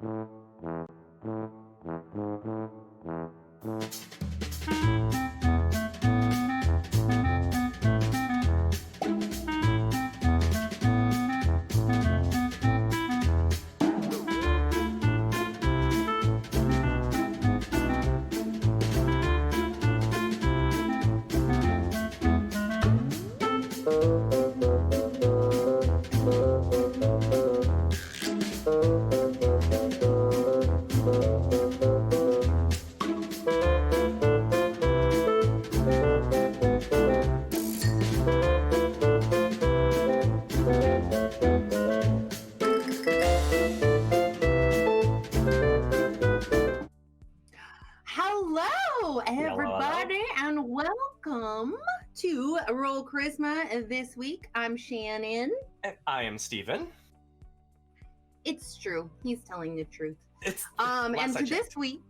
Hello, everybody, and welcome to Roll Charisma. This week, I'm Shannon. And I am Steven. It's true. He's telling the truth. It's and to this week,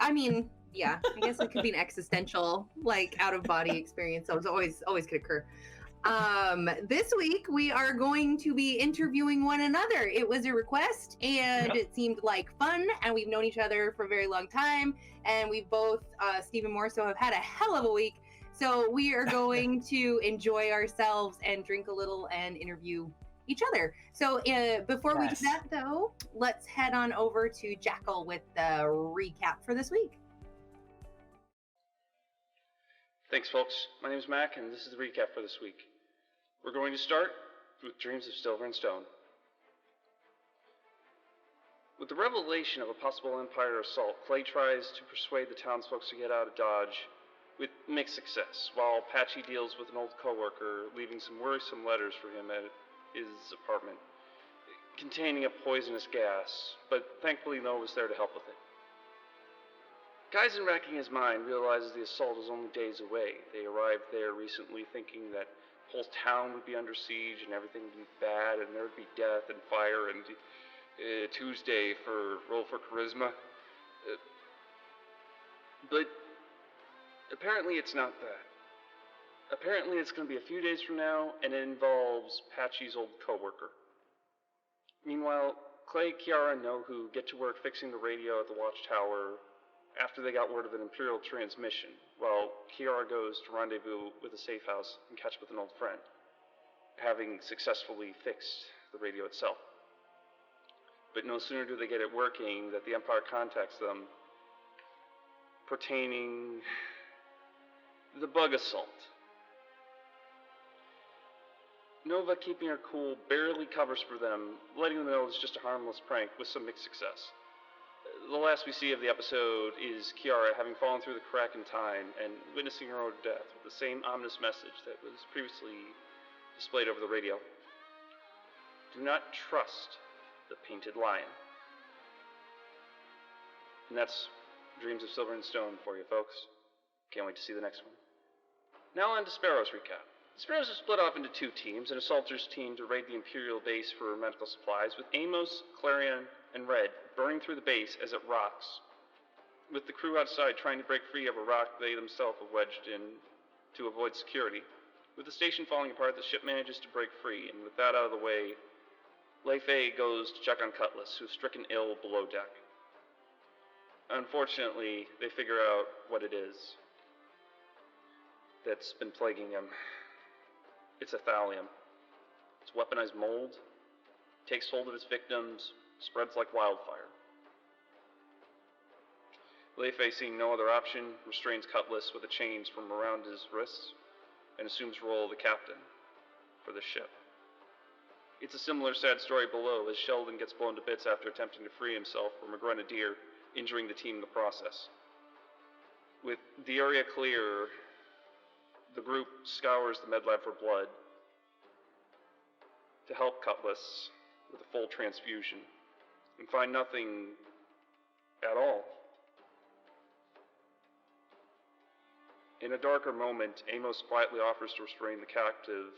I mean, yeah, I guess it could be an existential, like, out-of-body experience. So it's always could occur. This week we are going to be interviewing one another. It was a request and It seemed like fun, and we've known each other for a very long time, and we've both, Stephen more so, have had a hell of a week. So we are going to enjoy ourselves and drink a little and interview each other. So before we do that, though, let's head on over to Jackal with the recap for this week. Thanks, folks. My name is Mac, and this is the recap for this week. We're going to start with Dreams of Silver and Stone. With the revelation of a possible Empire assault, Clay tries to persuade the townsfolk to get out of Dodge with mixed success, while Patchy deals with an old co-worker, leaving some worrisome letters for him at his apartment, containing a poisonous gas, but thankfully no one was there to help with it. Kaizen, racking his mind, realizes the assault is only days away. They arrived there recently thinking that the whole town would be under siege and everything would be bad and there would be death and fire and Tuesday for Roll for Charisma. But apparently it's not that. Apparently it's going to be a few days from now, and it involves Patchy's old co-worker. Meanwhile, Clay, Kiara, and Nohu get to work fixing the radio at the watchtower after they got word of an Imperial transmission, while Kiara goes to rendezvous with a safe house and catch up with an old friend, having successfully fixed the radio itself. But no sooner do they get it working that the Empire contacts them pertaining the bug assault. Nova, keeping her cool, barely covers for them, letting them know it's just a harmless prank with some mixed success. The last we see of the episode is Kiara having fallen through the crack in time and witnessing her own death with the same ominous message that was previously displayed over the radio. Do not trust the Painted Lion. And that's Dreams of Silver and Stone for you, folks. Can't wait to see the next one. Now on to Sparrow's recap. The Sparrows are split off into two teams, an assaulters team to raid the Imperial base for medical supplies, with Amos, Clarion, and Red burning through the base as it rocks, with the crew outside trying to break free of a rock they themselves have wedged in to avoid security. With the station falling apart, the ship manages to break free, and with that out of the way, Lei Fei goes to check on Cutlass, who's stricken ill below deck. Unfortunately, they figure out what it is that's been plaguing him. It's a thallium. It's weaponized mold, takes hold of its victims, spreads like wildfire. Lei Fei, seeing no other option, restrains Cutlass with the chains from around his wrists and assumes the role of the captain for the ship. It's a similar sad story below, as Sheldon gets blown to bits after attempting to free himself from a grenadier, injuring the team in the process. With the area clear, the group scours the med lab for blood to help Cutlass with a full transfusion, and find nothing at all. In a darker moment, Amos quietly offers to restrain the captive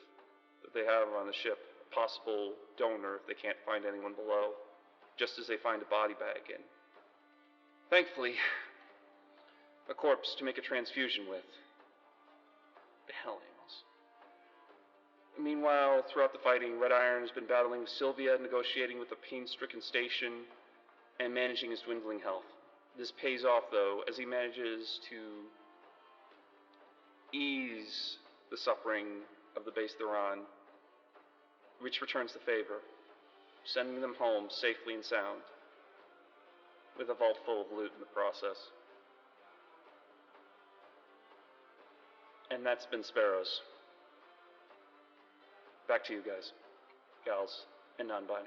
that they have on the ship, a possible donor if they can't find anyone below, just as they find a body bag and, thankfully, a corpse to make a transfusion with. The hell, Amos. Meanwhile, throughout the fighting, Red Iron has been battling with Sylvia, negotiating with the pain-stricken station, and managing his dwindling health. This pays off, though, as he manages to ease the suffering of the base they're on, which returns the favor, sending them home safely and sound, with a vault full of loot in the process. And that's been Sparrows. Back to you guys, gals, and non-binary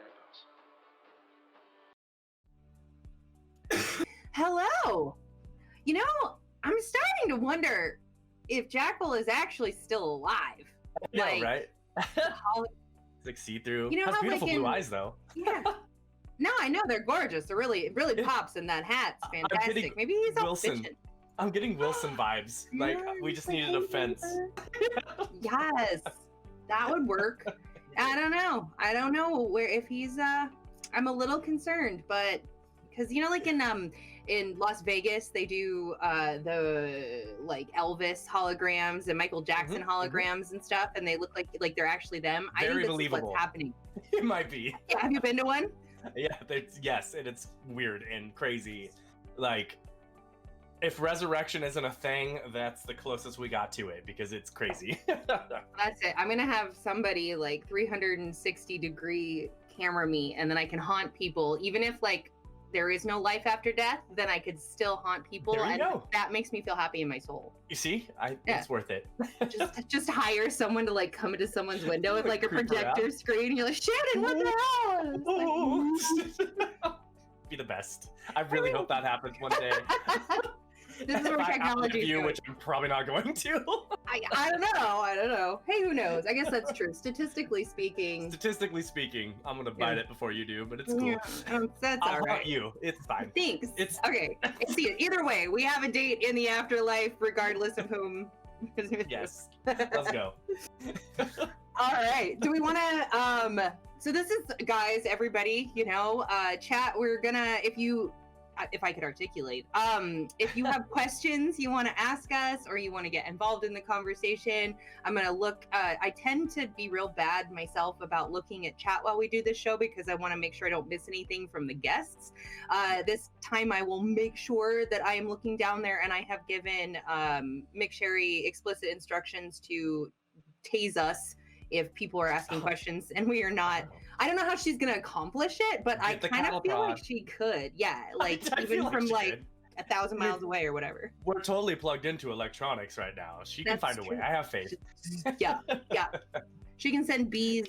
pals. Hello. You know, I'm starting to wonder if Jackal is actually still alive. Yeah, Like, right? how- It's like see-through. You know Has how, beautiful like, in- blue eyes, though. yeah. No, I know they're gorgeous. It really pops in that hat. It's I'm fantastic. getting Maybe he's all Wilson. bitchin'. I'm getting Wilson vibes. Like, we just needed a fence. Yes, that would work. I don't know where if he's. I'm a little concerned, but because like in Las Vegas they do the like Elvis holograms and Michael Jackson holograms and stuff, and they look like they're actually them. I Very think this believable. is what's happening. It might be. Yeah, have you been to one? Yeah, yes, and it's weird and crazy. Like, if resurrection isn't a thing, that's the closest we got to it, because it's crazy. That's it. I'm gonna have somebody like 360-degree camera me, and then I can haunt people, even if like there is no life after death. Then I could still haunt people, There you and go. that makes me feel happy in my soul. You see? Yeah. It's worth it. Just hire someone to like come into someone's window with like a Creep her projector out. screen. And you're like, Shannon, what the hell? It's Be the best. I really hope that happens one day. like- This is where If I technology is outlive you, going. which I'm probably not going to. I don't know. Hey, who knows? I guess that's true. Statistically speaking. Statistically speaking, I'm gonna bite it before you do, but it's cool. Yeah, that's I'll all haunt right. you. It's fine. Thanks. It's Okay. I see it. Either way, we have a date in the afterlife, regardless of whom. yes. Let's go. All right. Do we want to? So this is, guys, everybody. Chat. We're gonna, if I could articulate, if you have questions you want to ask us, or you want to get involved in the conversation, I'm gonna look. I tend to be real bad myself about looking at chat while we do this show, because I want to make sure I don't miss anything from the guests. This time I will make sure that I am looking down there, and I have given McSherry explicit instructions to tase us if people are asking questions and we are not. I don't know how she's gonna accomplish it, but I Get the kind of cattle feel like prod. she could. Yeah, like I even feel like from she like could. 1,000 miles away or whatever. We're totally plugged into electronics right now. She can That's find a way. true. I have faith. Yeah. She can send bees,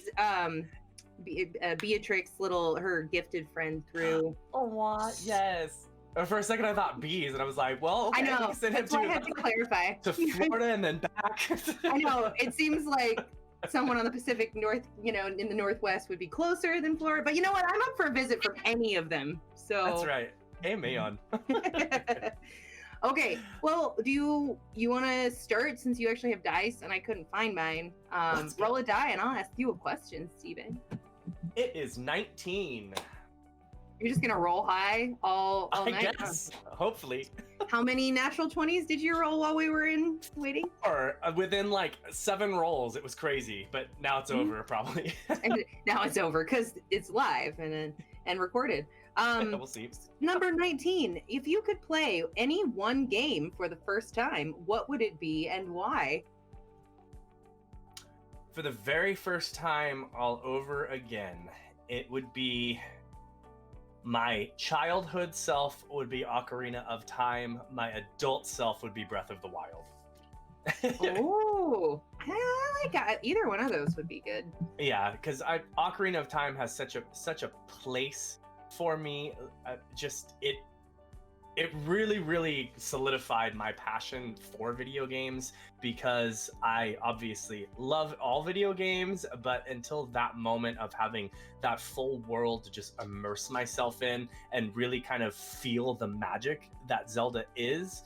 Beatrix, her gifted friend through. Oh, what? Yes. For a second, I thought bees, and I was like, well, okay, I know. we can send him That's why I had to clarify. to Florida and then back. I know. It seems like someone on the Pacific North, in the Northwest would be closer than Florida. But you know what? I'm up for a visit from any of them. So That's right. Hey, Mayon. Okay. Well, do you want to start, since you actually have dice and I couldn't find mine? Let's go. Roll a die and I'll ask you a question, Steven. It is 19. You're just gonna roll high all I night? guess. Hopefully. How many natural 20s did you roll while we were in waiting? Or within like 7 rolls, it was crazy. But now it's Mhm. over, probably. And now it's over because it's live and recorded. We'll see. Number 19. If you could play any one game for the first time, what would it be and why? For the very first time all over again, it would be my childhood self would be Ocarina of Time. My adult self would be Breath of the Wild. Oh, I like either one of those would be good. Yeah, because Ocarina of Time has such a place for me. It really, really solidified my passion for video games, because I obviously love all video games, but until that moment of having that full world to just immerse myself in and really kind of feel the magic that Zelda is,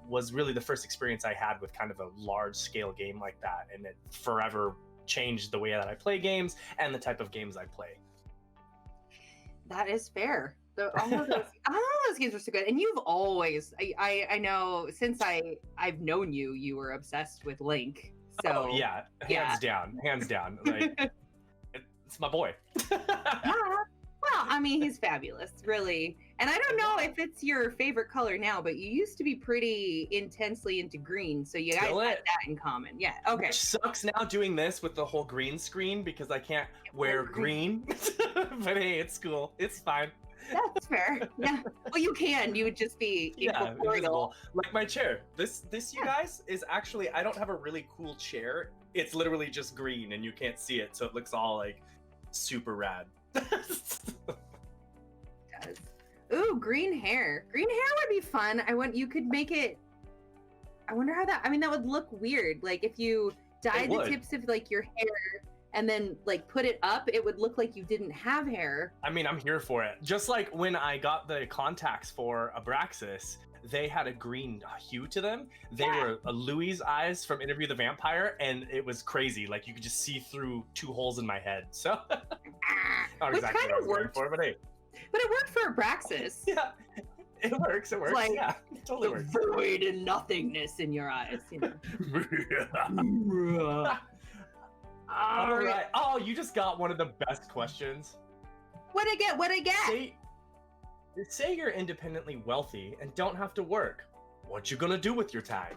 was really the first experience I had with kind of a large scale game like that. And it forever changed the way that I play games and the type of games I play. That is fair. All of those games are so good, and you've always, I know since I've known you, you were obsessed with Link. So Oh, yeah, hands down. Like, it's my boy. Yeah. Well, I mean, he's fabulous, really. And I don't know if it's your favorite color now, but you used to be pretty intensely into green, so you guys Still had it. that in common. Yeah. Okay. Which sucks now doing this with the whole green screen because I can't wear green. But hey, it's cool. It's fine. That's fair. Yeah. Well, you can. You would just be Yeah, incorporeal. invisible. Like my chair. This you guys is actually, I don't have a really cool chair. It's literally just green and you can't see it, so it looks all like super rad. Does. Ooh, green hair. Green hair would be fun. You could make it. I wonder how that. I mean, that would look weird. Like if you dyed the would. tips of like your hair and then like put it up, it would look like you didn't have hair. I mean, I'm here for it. Just like when I got the contacts for Abraxas, they had a green hue to them. They were Louis' eyes from Interview the Vampire, and it was crazy. Like you could just see through 2 holes in my head. So not Which exactly kind what I of was going worked. for, but hey. But it worked for Abraxas. Yeah, it works. It works. like yeah, it totally the works. void and nothingness in your eyes. You know. All right. Oh, you just got one of the best questions. What'd I get? What'd I get? Say you're independently wealthy and don't have to work. What you gonna do with your time?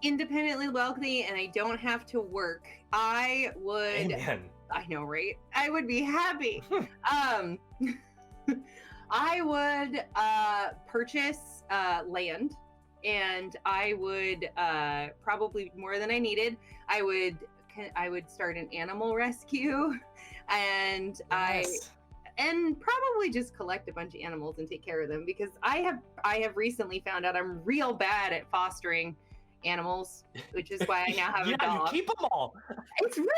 Independently wealthy and I don't have to work. I would. Amen. I know, right? I would be happy. I would purchase land, and I would probably more than I needed. I would start an animal rescue, and Yes. and probably just collect a bunch of animals and take care of them because I have recently found out I'm real bad at fostering animals, which is why I now have a Yeah, dog. you keep them all. It's really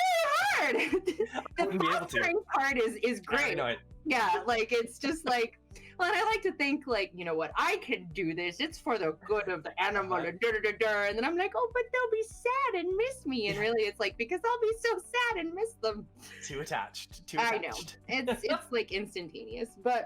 hard. I wouldn't be able to. fostering part is I great. know it. Yeah, like it's just like, well, and I like to think like, you know what, I can do this. It's for the good of the animal. And then I'm like, oh, but they'll be sad and miss me. And really, it's like because I'll be so sad and miss them. Too attached. I know it's like instantaneous, but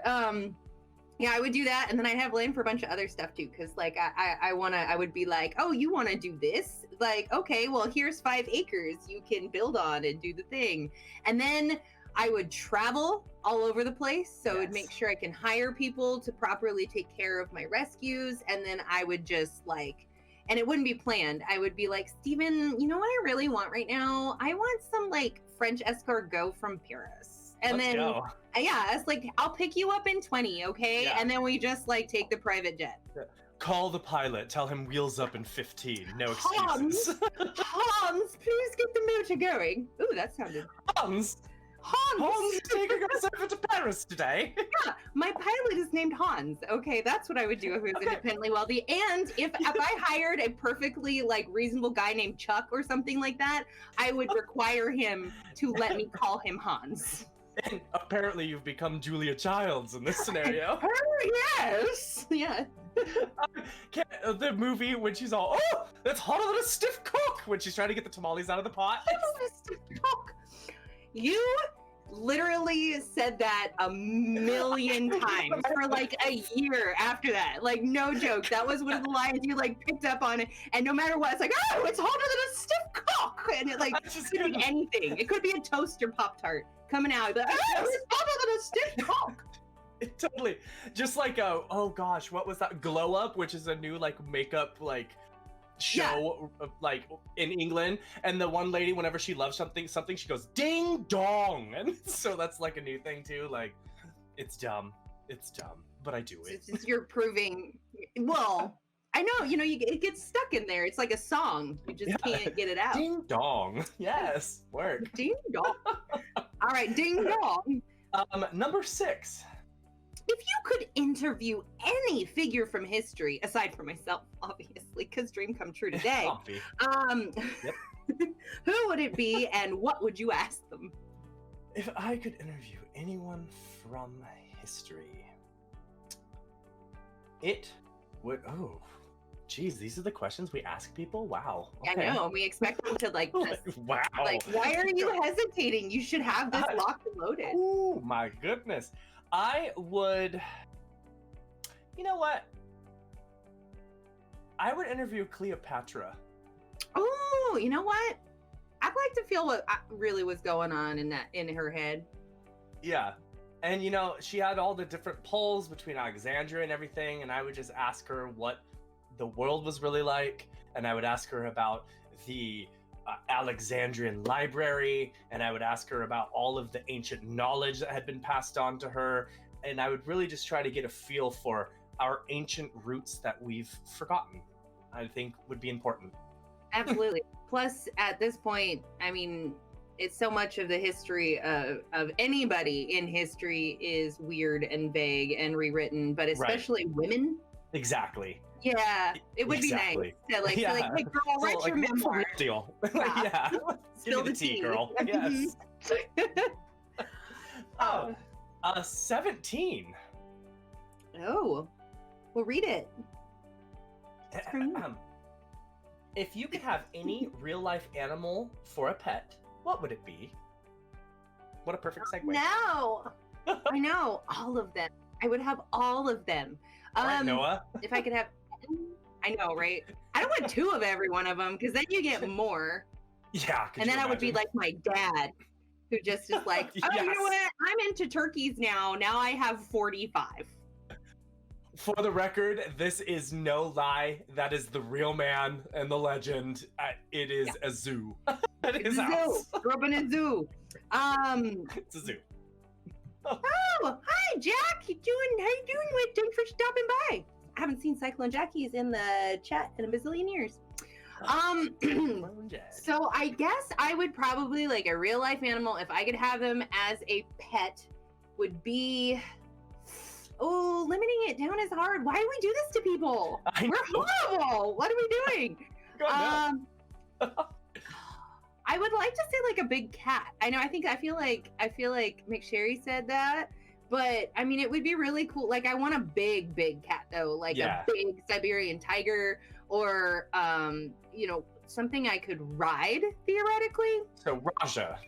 yeah, I would do that, and then I'd have land for a bunch of other stuff too, because like I would be like, oh, you want to do this? Like, okay, well, here's 5 acres you can build on and do the thing, and then I would travel all over the place, so I would make sure I can hire people to properly take care of my rescues, and then I would just like, and it wouldn't be planned. I would be like, Steven, you know what I really want right now? I want some like French escargot from Paris, and Let's then. go. Yeah, it's like I'll pick you up in 20, okay? Yeah. And then we just like take the private jet. Call the pilot. Tell him wheels up in 15. No Hans, excuses. Hans, please get the motor going. Ooh, that sounded. Hans, Hans. taking us over to Paris today. Yeah, my pilot is named Hans. Okay, that's what I would do if I was independently wealthy. And if I hired a perfectly like reasonable guy named Chuck or something like that, I would require him to let me call him Hans. And apparently you've become Julia Childs in this scenario. Oh, yes. Yeah. The movie when she's all, oh, that's hotter than a stiff cook, when she's trying to get the tamales out of the pot. You literally said that a million times for like a year after that. Like, no joke. That was one of the lines you like picked up on it. And no matter what, it's like, oh, it's hotter than a stiff cock. And it like could be anything. It could be a toaster Pop-Tart coming out. Like, oh, it's hotter than a stiff cock. It totally, just like oh gosh, what was that? Glow Up, which is a new like makeup like show like in England, and the one lady, whenever she loves something, she goes ding dong, and so that's like a new thing too. Like, it's dumb, but I do it. You're proving. Well, I know, you know, it gets stuck in there. It's like a song. You just can't get it out. Ding dong. Yes, work. Ding dong. All right, ding dong. Number 6. If you could interview any figure from history, aside from myself, obviously, because dream come true today, who would it be and what would you ask them? If I could interview anyone from history, it would, oh, geez, these are the questions we ask people? Wow. Okay. I know, we expect them to like, just, wow. like, why are you hesitating? You should have this locked and loaded. Oh my goodness. I would, you know what? I would interview Cleopatra. Oh, you know what? I'd like to feel what really was going on in her head. Yeah, And she had all the different polls between Alexandria and everything, and I would just ask her what the world was really like, and I would ask her about the Alexandrian library, and I would ask her about all of the ancient knowledge that had been passed on to her, and I would really just try to get a feel for our ancient roots that we've forgotten. I think would be important. Absolutely. Plus, at this point, I mean, it's so much of the history of anybody in history is weird and vague and rewritten, but especially women. Exactly. Yeah, it would be nice to like, Yeah. be like, hey girl, write your memoir. Deal. Yeah. Yeah. Spill Give me the tea, girl. Yes. 17. Oh, well, read it. If you could have any real life animal for a pet, what would it be? What a perfect segue. No, I know all of them. I would have all of them. All right, Noah. If I could have, I know, right? I don't want 2 of every one of them because then you get more. Yeah. And then I would be like my dad, who just is like, oh, you know what? I'm into turkeys now. Now I have 45. For the record, this is no lie. That is the real man and the legend. It is a zoo. It's a zoo. Grew up in a zoo. It's a zoo. Oh, hi, Jack. How you doing? Thanks for stopping by. I haven't seen Cyclone Jackie's in the chat in a bazillion years. So I guess I would probably like a real life animal if I could have him as a pet would be. Oh, limiting it down is hard. Why do we do this to people? We're horrible. What are we doing? I would like to say like a big cat. I know. I feel like McSherry said that, but I mean, it would be really cool. Like, I want a big cat though, like a big Siberian tiger, or something I could ride theoretically. So Raja.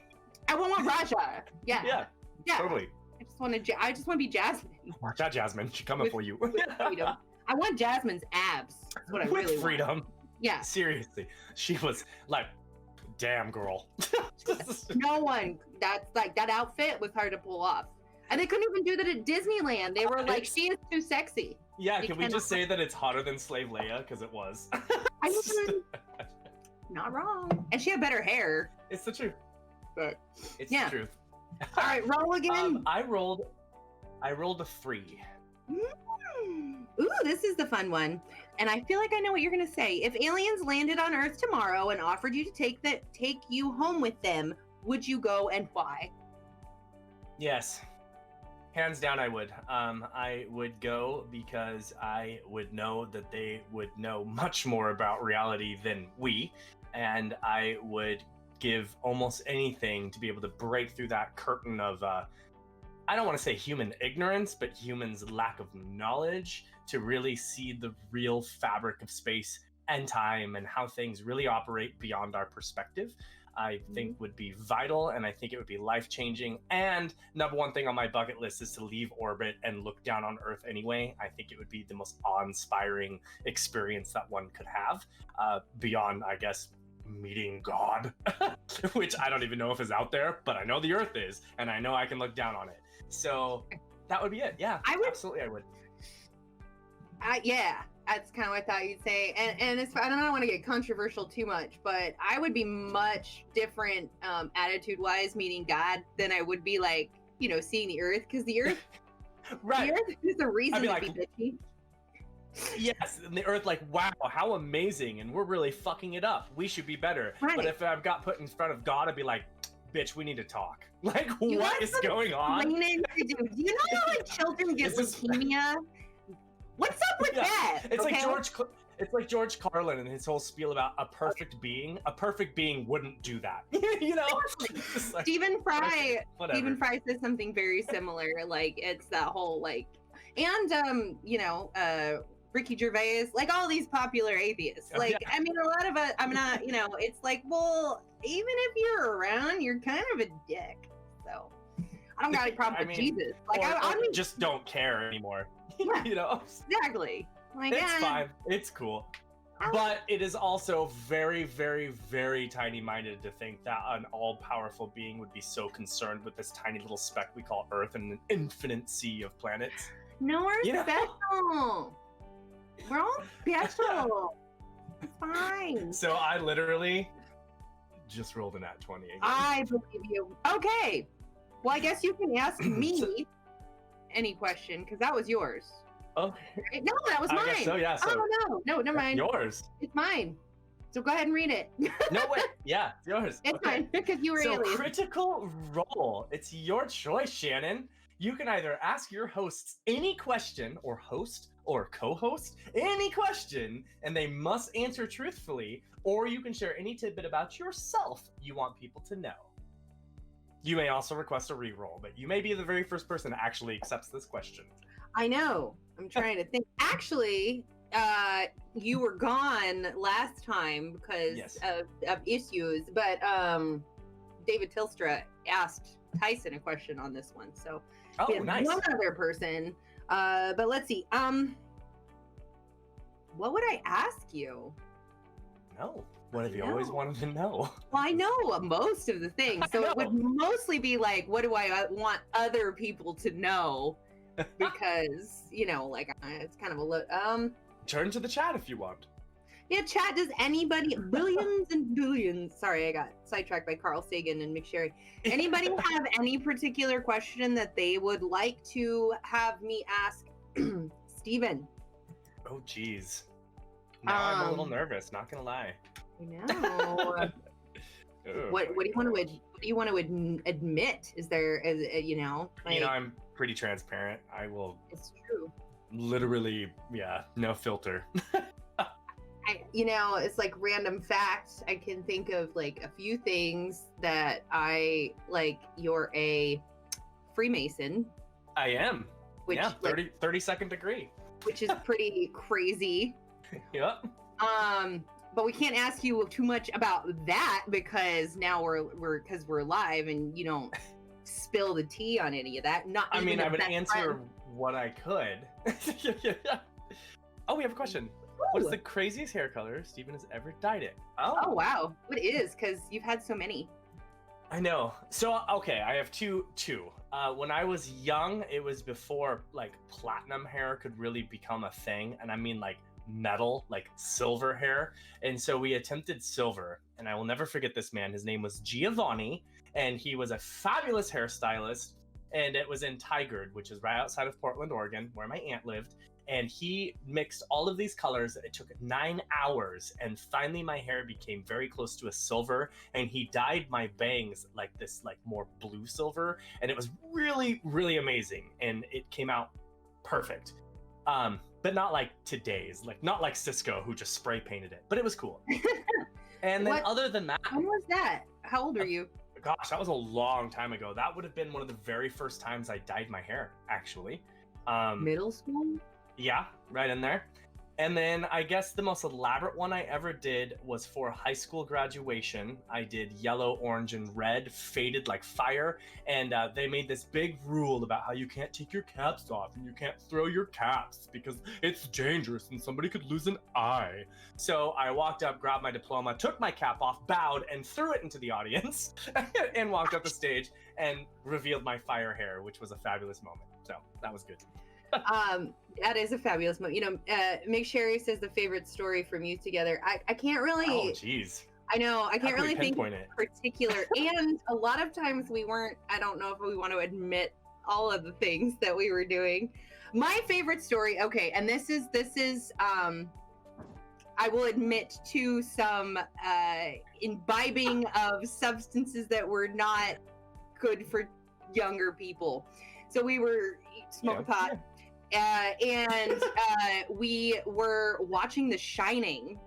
I want Raja. Yeah. Totally. I just want to be Jasmine. Watch out, Jasmine. She's coming for you. With freedom. I want Jasmine's abs. That's what I really With freedom. want. Yeah. Seriously. She was like, damn girl. No one. That's like, that outfit was hard to pull off. And they couldn't even do that at Disneyland. They were like, she is too sexy. Yeah, can we just say that it's hotter than Slave Leia? Because it was. I mean, not wrong. And she had better hair. It's the truth. But it's the truth. All right, roll again. I rolled a 3. Ooh, this is the fun one. And I feel like I know what you're gonna say. If aliens landed on Earth tomorrow and offered you to take you home with them, would you go and why? Yes. Hands down, I would. I would go because I would know that they would know much more about reality than we, and I would give almost anything to be able to break through that curtain of, I don't want to say human ignorance, but humans' lack of knowledge to really see the real fabric of space and time and how things really operate beyond our perspective. I think would be vital, and I think it would be life-changing. And number one thing on my bucket list is to leave orbit and look down on Earth anyway. I think it would be the most awe-inspiring experience that one could have, beyond, I guess, meeting God, which I don't even know if is out there, but I know the Earth is, and I know I can look down on it. So that would be it. Yeah, absolutely, I would. Yeah. That's kind of what I thought you'd say. And it's, I don't want to get controversial too much, but I would be much different attitude-wise meeting God than I would be like, seeing the Earth. Because the Earth, right. The Earth is a reason to be bitchy. Yes, and the Earth like, wow, how amazing, and we're really fucking it up. We should be better. Right. But if I've got put in front of God, I'd be like, bitch, we need to talk. Like, what is going on? Do you know how like children get leukemia? What's up with that? It's like George Carlin and his whole spiel about a perfect being. A perfect being wouldn't do that. Like, Stephen Fry says something very similar. Like, it's that whole like, and Ricky Gervais, like all these popular atheists. Like, I mean, a lot of us, I'm not, it's like, well, even if you're around, you're kind of a dick. So I don't got any problem with Jesus. Like, I mean, just don't care anymore. Yeah, exactly. Like, it's fine. It's cool. But it is also very, very, very tiny-minded to think that an all-powerful being would be so concerned with this tiny little speck we call Earth and an infinite sea of planets. No, we're You know? special. We're all special. It's fine. So I literally just rolled an at 20 again. I believe you. Okay. Well, I guess you can ask me any question because that was yours. Okay. Right? No, that was I mine. guess so, yeah. So Oh, no, never mind. yours. It's mine. So go ahead and read it. No, wait. Yeah, it's yours. It's Okay. fine because you were So alien. critical role. It's your choice, Shannon. You can either ask your hosts any question, or host or co-host any question, and they must answer truthfully, or you can share any tidbit about yourself you want people to know. You may also request a reroll, but you may be the very first person that actually accepts this question. I know. I'm trying to think. Actually, you were gone last time because Yes. of issues, but David Tilstra asked Tyson a question on this one. So Oh, we have nice. one other person. But let's see. What would I ask you? No. What have you I always know. wanted to know? Well, I know most of the things, so it would mostly be like, what do I want other people to know? Because like it's kind of a Turn to the chat if you want. yeah. Chat. Does anybody billions and billions? Sorry, I got sidetracked by Carl Sagan and McSherry. Anybody have any particular question that they would like to have me ask Steven? Oh, geez. Now I'm a little nervous, not gonna lie. I know. Oh, What my do you want to gosh. what do you want to admit? Is there like, I'm pretty transparent. I will it's true. literally, no filter. It's like random facts. I can think of like a few things that I like. You're a Freemason, I am. which Yeah, 32nd degree. which is pretty crazy. Yep. But we can't ask you too much about that because now we're live and you don't spill the tea on any of that. Not I even mean, a I would best answer friend. what I could. Oh, we have a question. What is the craziest hair color Steven has ever dyed it? Oh wow, what is? Because you've had so many. I know. So, okay, I have two. When I was young, it was before like platinum hair could really become a thing, and I mean like metal, like silver hair. And so we attempted silver, and I will never forget this man. His name was Giovanni, and he was a fabulous hairstylist. And it was in Tigard, which is right outside of Portland, Oregon, where my aunt lived. And he mixed all of these colors. It took 9 hours, and finally my hair became very close to a silver, and he dyed my bangs like this, like more blue silver, and it was really, really amazing, and it came out perfect. But not like today's, like not like Cisco who just spray painted it, but it was cool. And then other than that, When was that? How old are you? gosh, that was a long time ago. That would have been one of the very first times I dyed my hair, actually. Middle school? Yeah, right in there. And then I guess the most elaborate one I ever did was for high school graduation. I did yellow, orange, and red, faded like fire. And they made this big rule about how you can't take your caps off and you can't throw your caps because it's dangerous and somebody could lose an eye. So I walked up, grabbed my diploma, took my cap off, bowed, and threw it into the audience and walked up the stage and revealed my fire hair, which was a fabulous moment. So that was good. That is a fabulous moment. McSherry says the favorite story from you together. I can't really. Oh, jeez. I know I can't really think pinpoint it? particular. And a lot of times we weren't. I don't know if we want to admit all of the things that we were doing. My favorite story. Okay, and this is. I will admit to some imbibing of substances that were not good for younger people. So we were smoking pot. Yeah. And we were watching The Shining,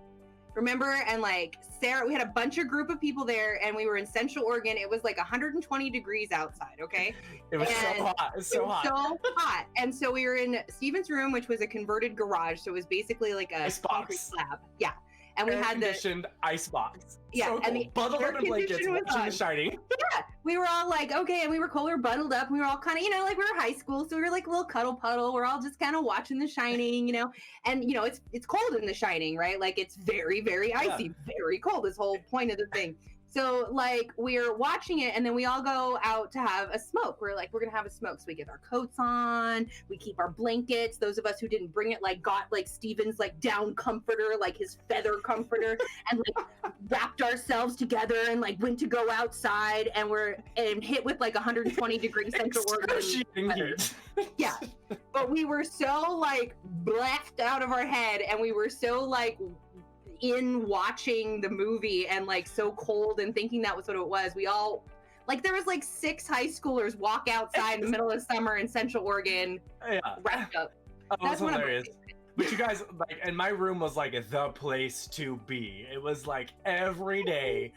remember? And like Sarah, we had a group of people there, and we were in Central Oregon. It was like 120 degrees outside. Okay, it was so hot. It was so hot. And so we were in Steven's room, which was a converted garage, so it was basically like a concrete slab. Yeah. and we had the conditioned ice box. Yeah, so and cool. the Bundled air up in blankets, conditioner was watching on. The Shining. Yeah, we were all like, okay, and we were cool, we were bundled up, we were all kind of, like we were high school, so we were like a little cuddle puddle. We're all just kind of watching The Shining, and it's cold in The Shining, right? Like it's very, very icy, very cold. This whole point of the thing. So like we're watching it, and then we all go out to have a smoke. We're like, we're gonna have a smoke, so we get our coats on, we keep our blankets. Those of us who didn't bring it, like got like Steven's like down comforter, like his feather comforter, and like wrapped ourselves together and like went to go outside, and we're hit with like 120 degrees Central Oregon weather. Yeah, but we were so like blacked out of our head, and we were so like in watching the movie and like so cold and thinking that was what it was. We all like there was like 6 high schoolers walk outside in the middle of summer in Central Oregon, wrapped up. Oh, that's hilarious. But you guys, like, and my room was like the place to be. It was like every day.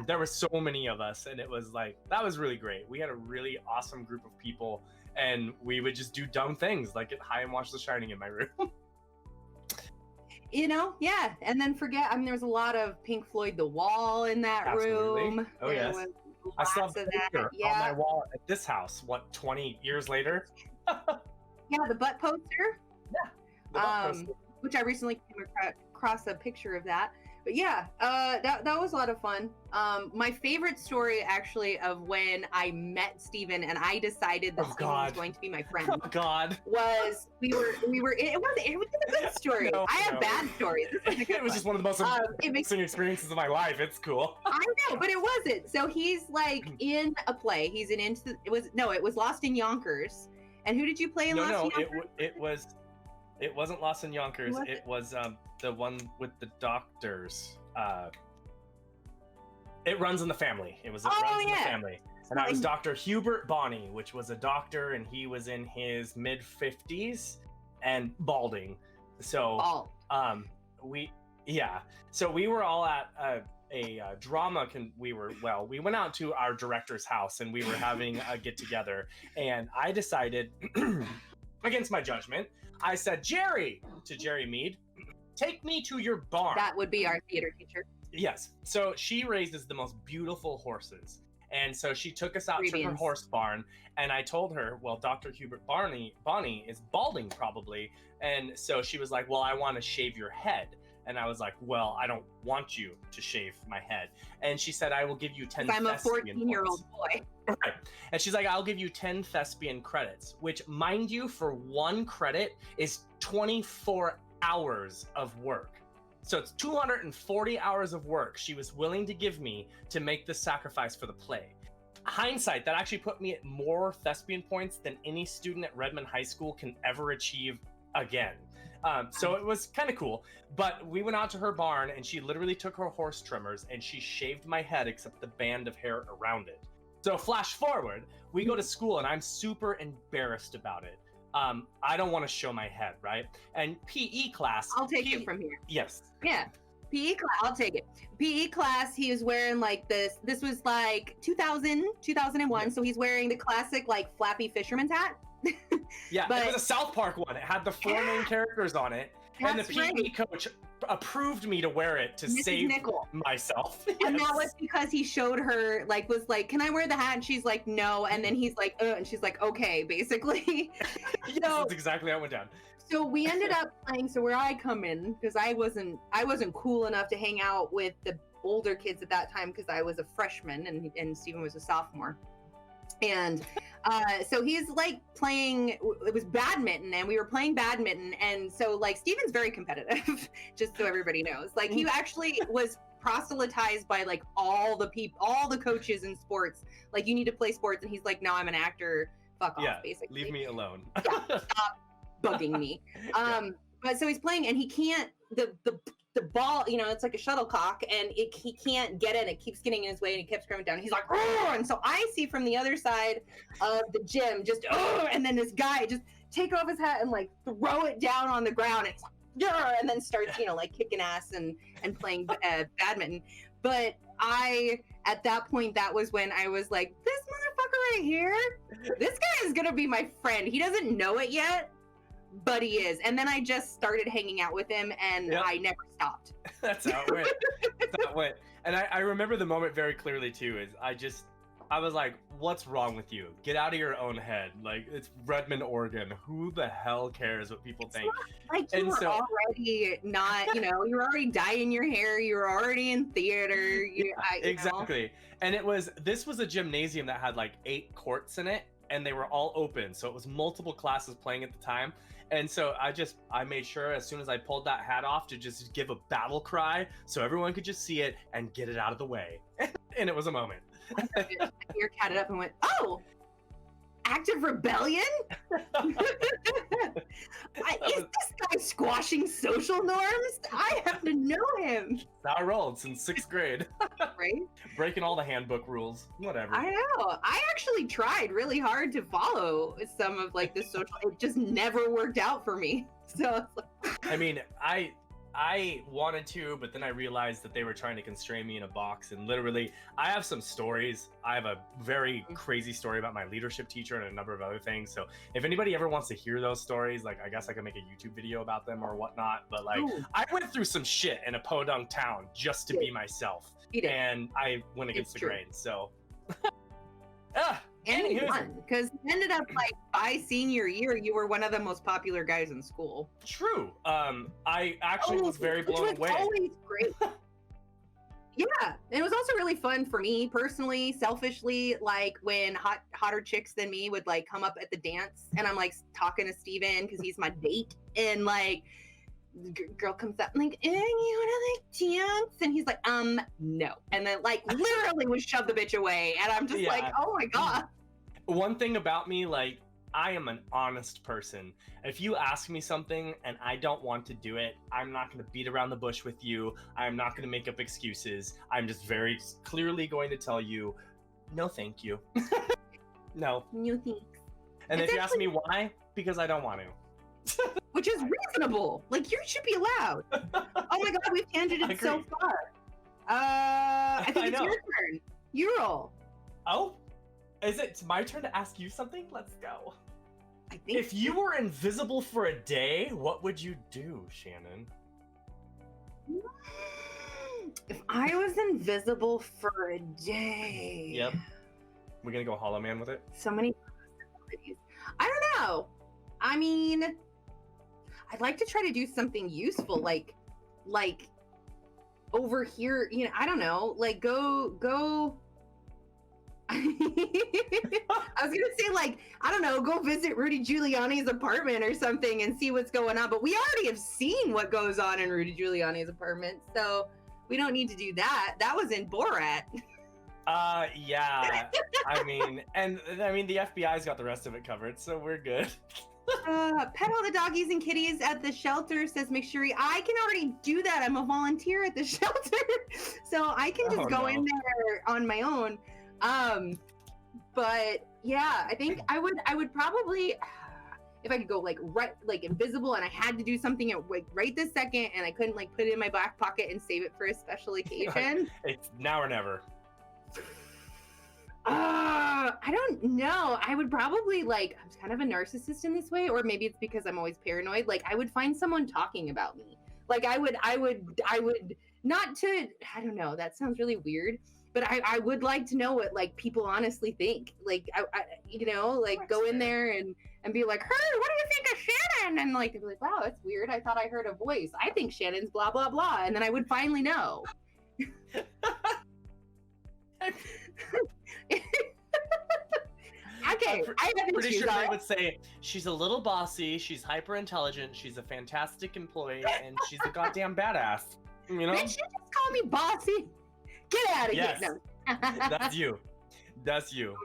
There were so many of us, and it was like that was really great. We had a really awesome group of people, and we would just do dumb things like get high and watch The Shining in my room. Yeah, and then there was a lot of Pink Floyd The Wall in that room. Oh yes, I still have that on my wall at this house. What, 20 years later? Yeah, the butt poster. Yeah, the butt poster. Which I recently came across a picture of that. But yeah, that was a lot of fun. My favorite story actually of when I met Steven and I decided that Steven was going to be my friend. Oh God. Was we were it was a good story. I have bad stories. This is a good It was just one of the most amazing experiences of my life. It's cool. I know, but it wasn't. So he's like in a play. He's in it was Lost in Yonkers. And who did you play in Lost in Yonkers? It wasn't Lost in Yonkers. It was the one with the doctors. It Runs in the Family. It was Runs in the Family. And I was Dr. Hubert Bonney, which was a doctor, and he was in his mid-50s and balding. So so we were all at a drama. We went out to our director's house, and we were having a get together, and I decided against my judgment, I said, Jerry Mead, take me to your barn. That would be our theater teacher. Yes. So she raises the most beautiful horses. And so she took us out to her horse barn, and I told her, well, Dr. Hubert Bonney is balding probably. And so she was like, well, I want to shave your head. And I was like, well, I don't want you to shave my head. And she said, I will give you 10 I'm a 14-year-old boy. Right. And she's like, I'll give you 10 thespian credits, which, mind you, for 1 credit is 24 hours of work. So it's 240 hours of work she was willing to give me to make this sacrifice for the play. Hindsight, that actually put me at more thespian points than any student at Redmond High School can ever achieve again. So it was kind of cool. But we went out to her barn, and she literally took her horse trimmers and she shaved my head except the band of hair around it. So flash forward, we go to school, and I'm super embarrassed about it. I don't want to show my head, right? And PE class. I'll take it from here. Yes. Yeah. PE class, I'll take it. PE class, he was wearing like this was like 2001. Yeah. So he's wearing the classic like flappy fisherman's hat. Yeah, but it was a South Park one. It had the 4 main characters on it. And the PE coach approved me to wear it to save myself. Yes. And that was because he showed her, was like, can I wear the hat? And she's like, no. And then he's like, and she's like, okay, basically. Yes, that's exactly how it went down. So we ended up playing. So where I come in, because I wasn't cool enough to hang out with the older kids at that time because I was a freshman and Steven was a sophomore. And so he's like playing, it was badminton, and we were playing badminton. And so like Steven's very competitive, just so everybody knows. Like he actually was proselytized by like all the coaches in sports. Like, you need to play sports. And he's like, no, I'm an actor. Fuck off, basically. Leave me alone. Yeah, stop bugging me. But so he's playing, and he can't, the ball, it's like a shuttlecock, and he can't get it. It keeps getting in his way, and he keeps going down. He's like, oh! And so I see from the other side of the gym, just, oh! And then this guy just take off his hat and like throw it down on the ground. And it's like, yeah! And then starts, like kicking ass and playing badminton. But at that point, that was when I was like, this motherfucker right here, this guy is going to be my friend. He doesn't know it yet, but he is. And then I just started hanging out with him, and Yep. I never stopped. That's how it went. That's how it went. And I remember the moment very clearly too. I was like, "What's wrong with you? Get out of your own head! Like, it's Redmond, Oregon. Who the hell cares what people think?" Like, you And were so- already not, you were already dyeing your hair. You were already in theater. Exactly. And this was a gymnasium that had like 8 courts in it, and they were all open, so it was multiple classes playing at the time. And so I made sure as soon as I pulled that hat off to just give a battle cry so everyone could just see it and get it out of the way. And it was a moment. Your cat it up and went, "Oh, active rebellion? Is this guy squashing social norms? I have to know him." That's how I rolled since 6th grade. Right? Breaking all the handbook rules. Whatever. I know. I actually tried really hard to follow some of like the social. It just never worked out for me. So it's like, I mean, I wanted to, but then I realized that they were trying to constrain me in a box. And literally, I have some stories. I have a very crazy story about my leadership teacher and a number of other things. So if anybody ever wants to hear those stories, like I guess I could make a YouTube video about them or whatnot. But like, Ooh. I went through some shit in a podunk town just to Yeah. be myself, he did. and I went against It's the true. grain. So. And he Anywho. won, because he ended up like by senior year, you were one of the most popular guys in school. True. I actually was very which blown was away. always great. Yeah, and it was also really fun for me personally, selfishly, like when hotter chicks than me would like come up at the dance, and I'm like talking to Steven because he's my date, and like the girl comes up and like, you wanna like dance? And he's like, no, and then like literally would shove the bitch away, and I'm just like, Yeah. oh my god. One thing about me, like, I am an honest person. If you ask me something and I don't want to do it, I'm not going to beat around the bush with you. I'm not going to make up excuses. I'm just very clearly going to tell you, no, thank you. No. New things. And It's if you ask me why, because I don't want to. Which is reasonable. Like, you should be allowed. Oh my god, we've tangented so Agreed. far. I think I it's know. your turn. You roll. Oh, is it my turn to ask you something? Let's go. I think If you were invisible for a day, what would you do, Shannon? if I was invisible for a day. Yep. We're going to go Hollow Man with it? So many possibilities. I don't know. I mean, I'd like to try to do something useful, like over here, I don't know, like go I was gonna say, like, I don't know, go visit Rudy Giuliani's apartment or something and see what's going on. But we already have seen what goes on in Rudy Giuliani's apartment, so we don't need to do that. That was in Borat. Yeah. I mean, the FBI's got the rest of it covered, so we're good. Pet all the doggies and kitties at the shelter, says McSherry. I can already do that. I'm a volunteer at the shelter, so I can just go in there on my own. But yeah, I think I would probably, if I could go like invisible and I had to do something at like right this second and I couldn't like put it in my back pocket and save it for a special occasion. It's now or never. I don't know. I would probably like, I'm kind of a narcissist in this way, or maybe it's because I'm always paranoid. Like I would find someone talking about me. Like I would not to, I don't know, that sounds really weird, but I would like to know what like people honestly think. Like I like go in there and be like, "Hey, what do you think of Shannon?" And like they'd be like, "Wow, that's weird. I thought I heard a voice. I think Shannon's blah blah blah." And then I would finally know. Okay, I have Pretty issues. sure they would say she's a little bossy, she's hyper intelligent, she's a fantastic employee, and she's a goddamn badass. You know? Did you just call me bossy? Get out of Yes. here! No. That's you. That's you.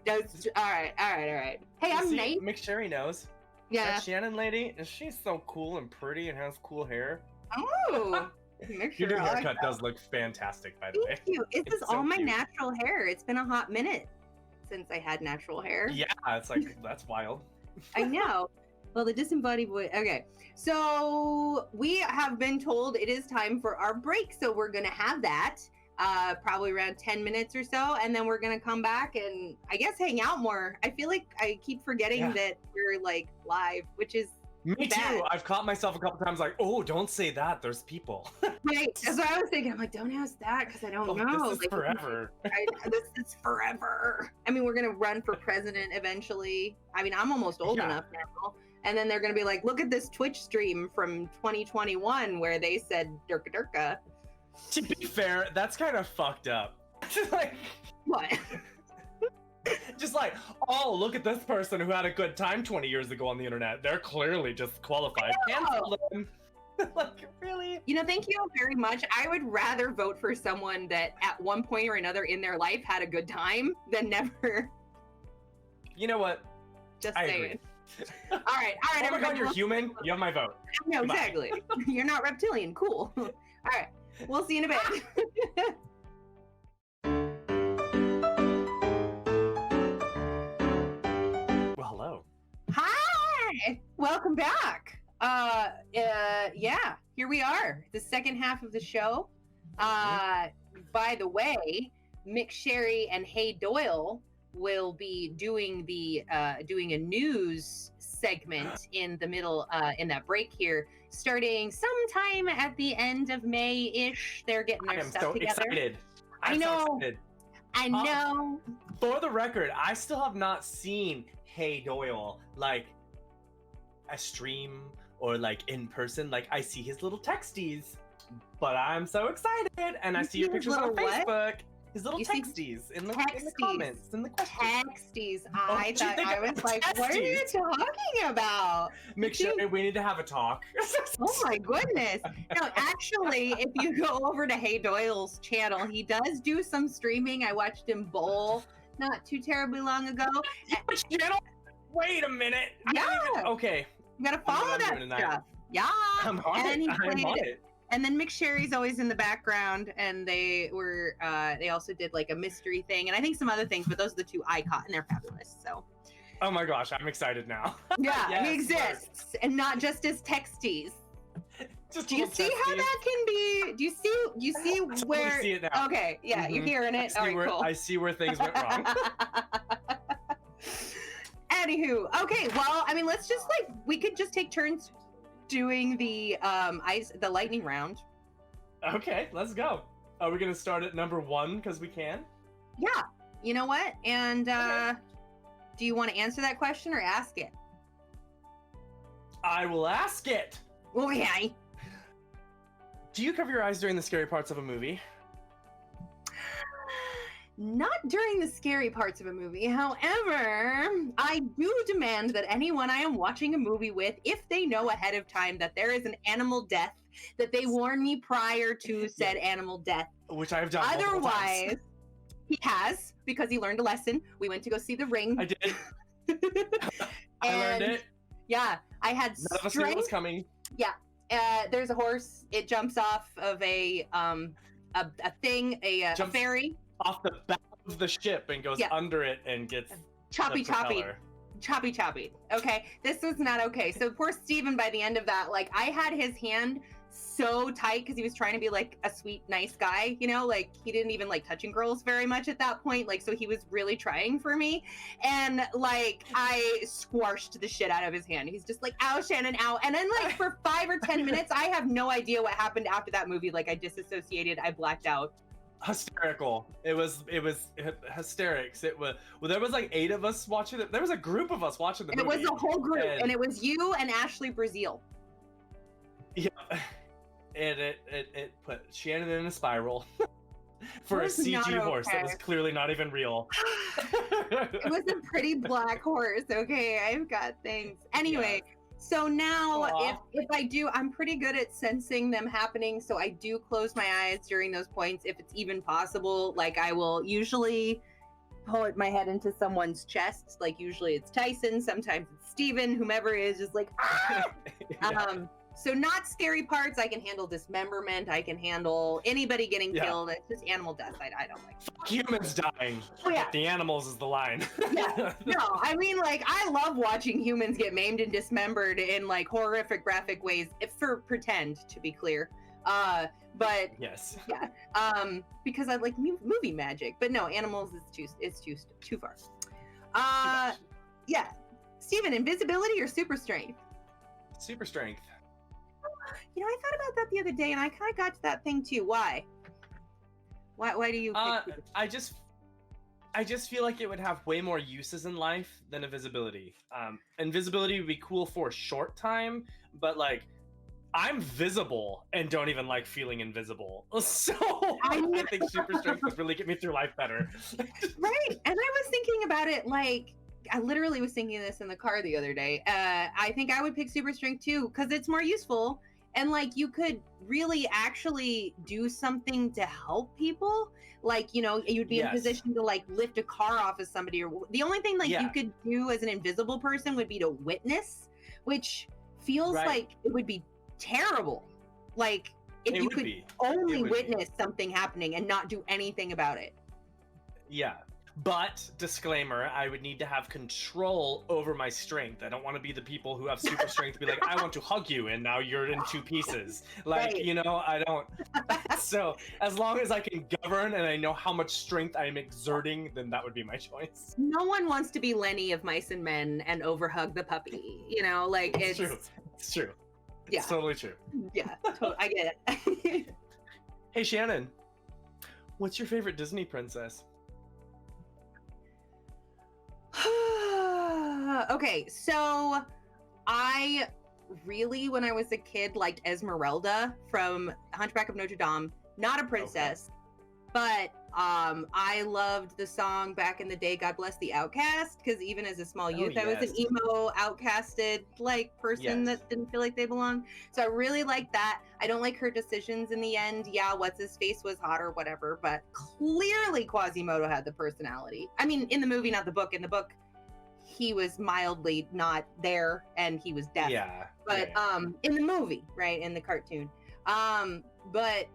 All right. Hey, I'm See, Nate. McSherry knows. Yeah. That Shannon lady, she's so cool and pretty and has cool hair. Oh, make Your sure new I like haircut that. does look fantastic, by the way. Thank you. This is It's so all my cute. natural hair. It's been a hot minute since I had natural hair. Yeah, it's like, that's wild. I know. Well, the disembodied voice. Okay, so we have been told it is time for our break, so we're gonna have that probably around 10 minutes or so, and then we're gonna come back and I guess hang out more. I feel like I keep forgetting Yeah. that we're like live, which is Me too. Bad. I've caught myself a couple times like, oh, don't say that. There's people. Right. That's what I was thinking. I'm like, don't ask that because I don't Oh, know. this is Like, forever. this is forever. I mean, we're gonna run for president eventually. I mean, I'm almost old Yeah. enough now. And then they're gonna be like, look at this Twitch stream from 2021 where they said Durka Durka. To be fair, that's kind of fucked up. Like, What? just like, oh, look at this person who had a good time 20 years ago on the internet. They're clearly just qualified. Cancel them. Like, really? You know, thank you very much. I would rather vote for someone that at one point or another in their life had a good time than never. You know what? Just I saying. agree. All right, Oh my god, everybody. you're human. You have my vote. No, Goodbye. exactly. You're not reptilian. Cool. All right. We'll see you in a bit. Well, hello. Hi. Welcome back. Yeah, here we are. The second half of the show. By the way, Mick Sherry and Hey Doyle will be doing doing a news segment in the middle in that break here, starting sometime at the end of May-ish. They're getting I their am stuff so together. excited. I I'm so know. excited. I know. For the record, I still have not seen Hey Doyle like a stream or like in person. Like I see his little texties, but I'm so excited, and I You see see your his pictures on little what? Facebook. His little You see texties in the texties. comments, in the questions. Texties. I did thought they I get was like, what are you texties? talking about? Make sure we need to have a talk. Oh my goodness. No, actually, if you go over to Hey Doyle's channel, he does do some streaming. I watched him bowl not too terribly long ago. Which channel? Wait a minute. I Yeah. didn't even- okay. You gotta I know follow what I'm that doing tonight. stuff. Yeah. I'm on And it. he I'm played on it. it. And then Mick Sherry's always in the background, and they were they also did like a mystery thing, and I think some other things, but those are the two I caught, and they're fabulous. So Oh my gosh, I'm excited now. yeah, Yes, he exists, and not just as texties. Just Do you little see how texties. that can be? Do you see I totally where? see it now. Okay, yeah, you're Mhm. hearing I it. see All right, where, cool. I see where things went wrong. Anywho, okay, well, I mean, let's just like we could just take turns doing the the lightning round. Okay, let's go. Are we gonna start at number 1 because we can? Yeah, you know what? And Okay. do you want to answer that question or ask it? I will ask it. Okay. Do you cover your eyes during the scary parts of a movie? Not during the scary parts of a movie. However, I do demand that anyone I am watching a movie with, if they know ahead of time that there is an animal death, that they warn me prior to said animal death. Which I have done multiple times. Otherwise, he has, because he learned a lesson. We went to go see The Ring. I did. I learned it. Yeah, I had None of us knew it was strength. coming. There's a horse. It jumps off of a thing, a Jumps ferry. Off the back of the ship and goes Yeah. under it and gets Choppy, the choppy. propeller. Choppy. Okay, this was not okay. So poor Steven, by the end of that, like I had his hand so tight because he was trying to be like a sweet, nice guy, you know, like he didn't even like touching girls very much at that point. Like, so he was really trying for me. And like I squashed the shit out of his hand. He's just like, ow, Shannon, ow. And then like for 5 or 10 minutes, I have no idea what happened after that movie. Like I disassociated, I blacked out. Hysterical. It was hysterics. It was, well, there was like 8 of us watching it. There was a group of us watching the It movie. was a whole group, And- and it was you and Ashley Brazil. Yeah. And it put Shannon in a spiral for a Was not CG horse that was okay. clearly not even real. It was a pretty black horse. Okay, I've got things. Anyway, so now Aw. if I do, I'm pretty good at sensing them happening. So I do close my eyes during those points if it's even possible. Like I will usually put my head into someone's chest. Like usually it's Tyson, sometimes it's Steven, whomever it is, just like ah! Yeah. So not scary parts. I can handle dismemberment. I can handle anybody getting Yeah. killed. It's just animal death. I don't like. Fuck humans dying. Oh, yeah. But the animals is the line. Yeah. No, I mean, like, I love watching humans get maimed and dismembered in like horrific, graphic ways. If for pretend, to be clear. But Yes. because I like movie magic. But no, animals is too far. Yeah. Steven, invisibility or super strength? Super strength. You know, I thought about that the other day, and I kind of got to that thing too. Why? Why do you? Pick I just feel like it would have way more uses in life than invisibility. Invisibility would be cool for a short time, but like I'm visible and don't even like feeling invisible. So I think super strength would really get me through life better. Right. And I was thinking about it like I literally was thinking this in the car the other day. I think I would pick super strength too because it's more useful and like you could really actually do something to help people. Like, you know, you'd be in a position to like lift a car off of somebody, or the only thing like you could do as an invisible person would be to witness, which feels like it would be terrible. Like if you could only witness something happening and not do anything about it. Yeah. But disclaimer, I would need to have control over my strength. I don't want to be the people who have super strength be like, I want to hug you and now you're in 2 pieces. Like, you know, I don't. So as long as I can govern and I know how much strength I am exerting, then that would be my choice. No one wants to be Lenny of Mice and Men and overhug the puppy, you know, like it's true. It's true. Yeah. It's totally true. Yeah, I get it. Hey Shannon, what's your favorite Disney princess? Okay, so I really, when I was a kid, liked Esmeralda from Hunchback of Notre Dame. Not a princess, but I loved the song back in the day, God Bless the Outcast, because even as a small youth, I was an emo, outcasted like person that didn't feel like they belonged. So I really liked that. I don't like her decisions in the end. Yeah, what's his face was hot or whatever, but clearly Quasimodo had the personality. I mean, in the movie, not the book. In the book, he was mildly not there and he was deaf. Yeah. But in the movie, right, in the cartoon. But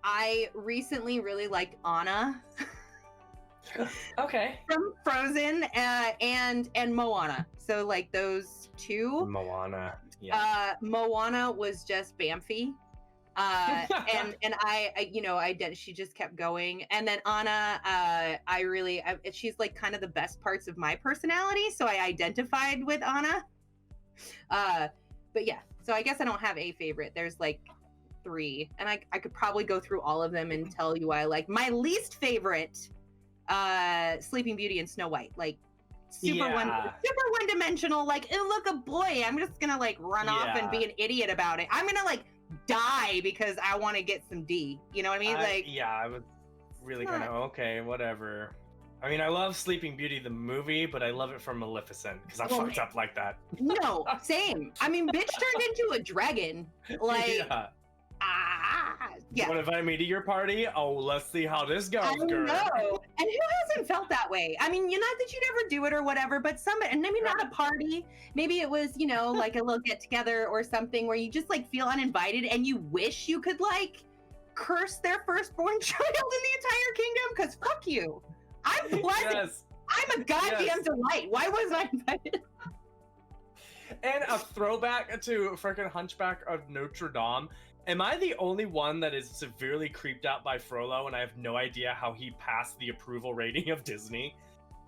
I recently really liked Anna. Okay. From Frozen and Moana. So like those two. Moana. Yeah. Moana was just Bamfy. And I you know, she just kept going. And then Anna, she's like kind of the best parts of my personality. So I identified with Anna. But yeah, so I guess I don't have a favorite. There's like 3, and I could probably go through all of them and tell you why I like. My least favorite, Sleeping Beauty and Snow White, like super one-dimensional. Like, oh, look, a boy. I'm just gonna like run off and be an idiot about it. I'm gonna like die because I want to get some D. You know what I mean? I was really kind of okay, whatever. I mean, I love Sleeping Beauty the movie, but I love it from Maleficent because I fucked up like that. No, same. I mean, bitch turned into a dragon. Like. You want to invite me to your party? Oh, let's see how this goes, girl. No. And who hasn't felt that way? I mean, not that you never do it or whatever, but somebody, and maybe not a party. Maybe it was, you know, like a little get together or something where you just like feel uninvited and you wish you could like curse their firstborn child in the entire kingdom. Because fuck you. I'm pleasant. Yes. I'm a goddamn delight. Why wasn't I invited? And a throwback to freaking Hunchback of Notre Dame. Am I the only one that is severely creeped out by Frollo and I have no idea how he passed the approval rating of Disney?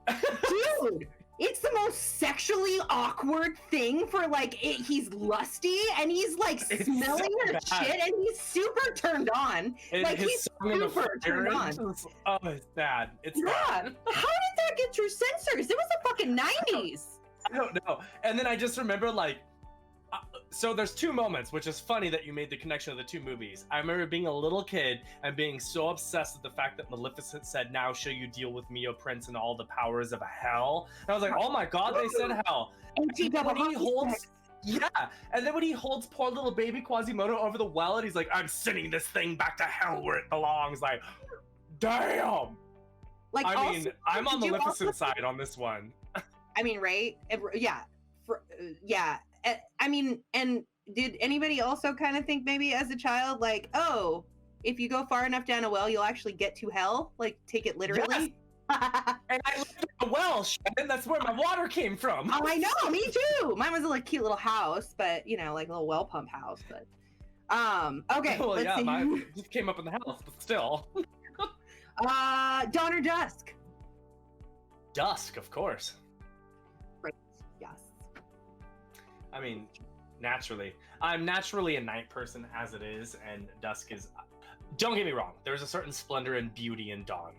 Dude, it's the most sexually awkward thing for like, he's lusty and he's like smelling her shit and he's super turned on. And like he's super turned on. Oh, it's bad. It's bad. How did that get through censors? It was the fucking 90s. I don't know. And then I just remember like, so there's 2 moments, which is funny that you made the connection of the 2 movies. I remember being a little kid and being so obsessed with the fact that Maleficent said, now shall you deal with me, O Prince, and all the powers of hell. And I was like, oh my god, they said hell. And when he holds, and then when he holds poor little baby Quasimodo over the well and he's like, I'm sending this thing back to hell where it belongs. Like, damn. Like, I mean, I'm on Maleficent's side on this one. I mean, right? I mean, and did anybody also kind of think maybe as a child, like, oh, if you go far enough down a well, you'll actually get to hell? Like, take it literally? Yes. And I lived in a well, Shannon. That's where my water came from. Oh, I know. Me too. Mine was a like, cute little house, but, you know, like a little well pump house. But, okay. Well, yeah, mine just came up in the house, but still. Dawn or dusk? Dusk, of course. Right. Yes. I mean, naturally. I'm naturally a night person as it is, and dusk is. Don't get me wrong. There's a certain splendor and beauty in dawn,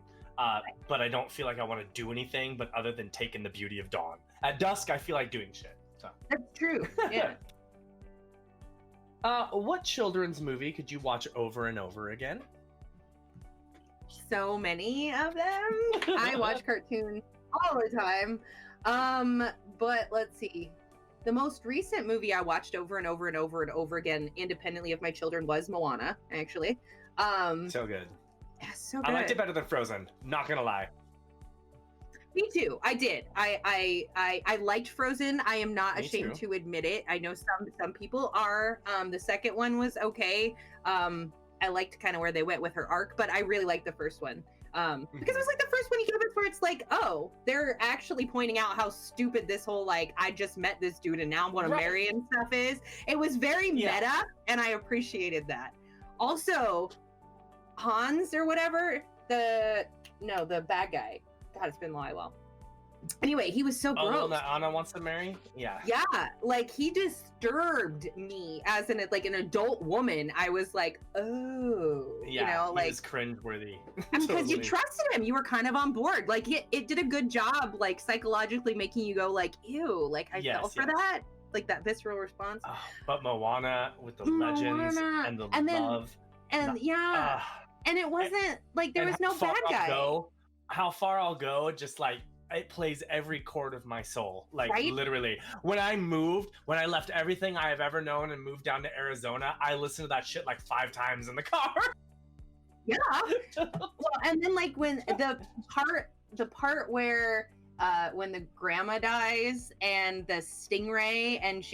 but I don't feel like I want to do anything but other than take in the beauty of dawn. At dusk, I feel like doing shit. So. That's true. Yeah. What children's movie could you watch over and over again? So many of them. I watch cartoons all the time. But let's see. The most recent movie I watched over and over and over and over again, independently of my children, was Moana, actually. So good. Yeah, so good. I liked it better than Frozen. Not gonna lie. Me too. I did. I liked Frozen. I am not Me ashamed too. to admit it. I know some people are. The second one was okay. I liked kind of where they went with her arc, but I really liked the first one. Because it was like the first one you give us where it's like, oh, they're actually pointing out how stupid this whole like I just met this dude and now I'm gonna marry and stuff is. It was very meta, and I appreciated that. Also, Hans or whatever, the bad guy. God, it's been a while. Anyway, he was so gross. That Anna wants to marry? Yeah. Yeah, like he disturbed me as an adult woman. I was like, oh, Yeah, like he was cringeworthy. because you trusted him, you were kind of on board. Like it did a good job, like psychologically making you go like, ew, like I fell for that, like that visceral response. But Moana with the legends and the love, and it wasn't like there was no bad guy. How far I'll go, just like it plays every chord of my soul, like literally. When I left everything I have ever known and moved down to Arizona, I listened to that shit like 5 times in the car. Yeah. Well, and then like when the part where when the grandma dies and the stingray and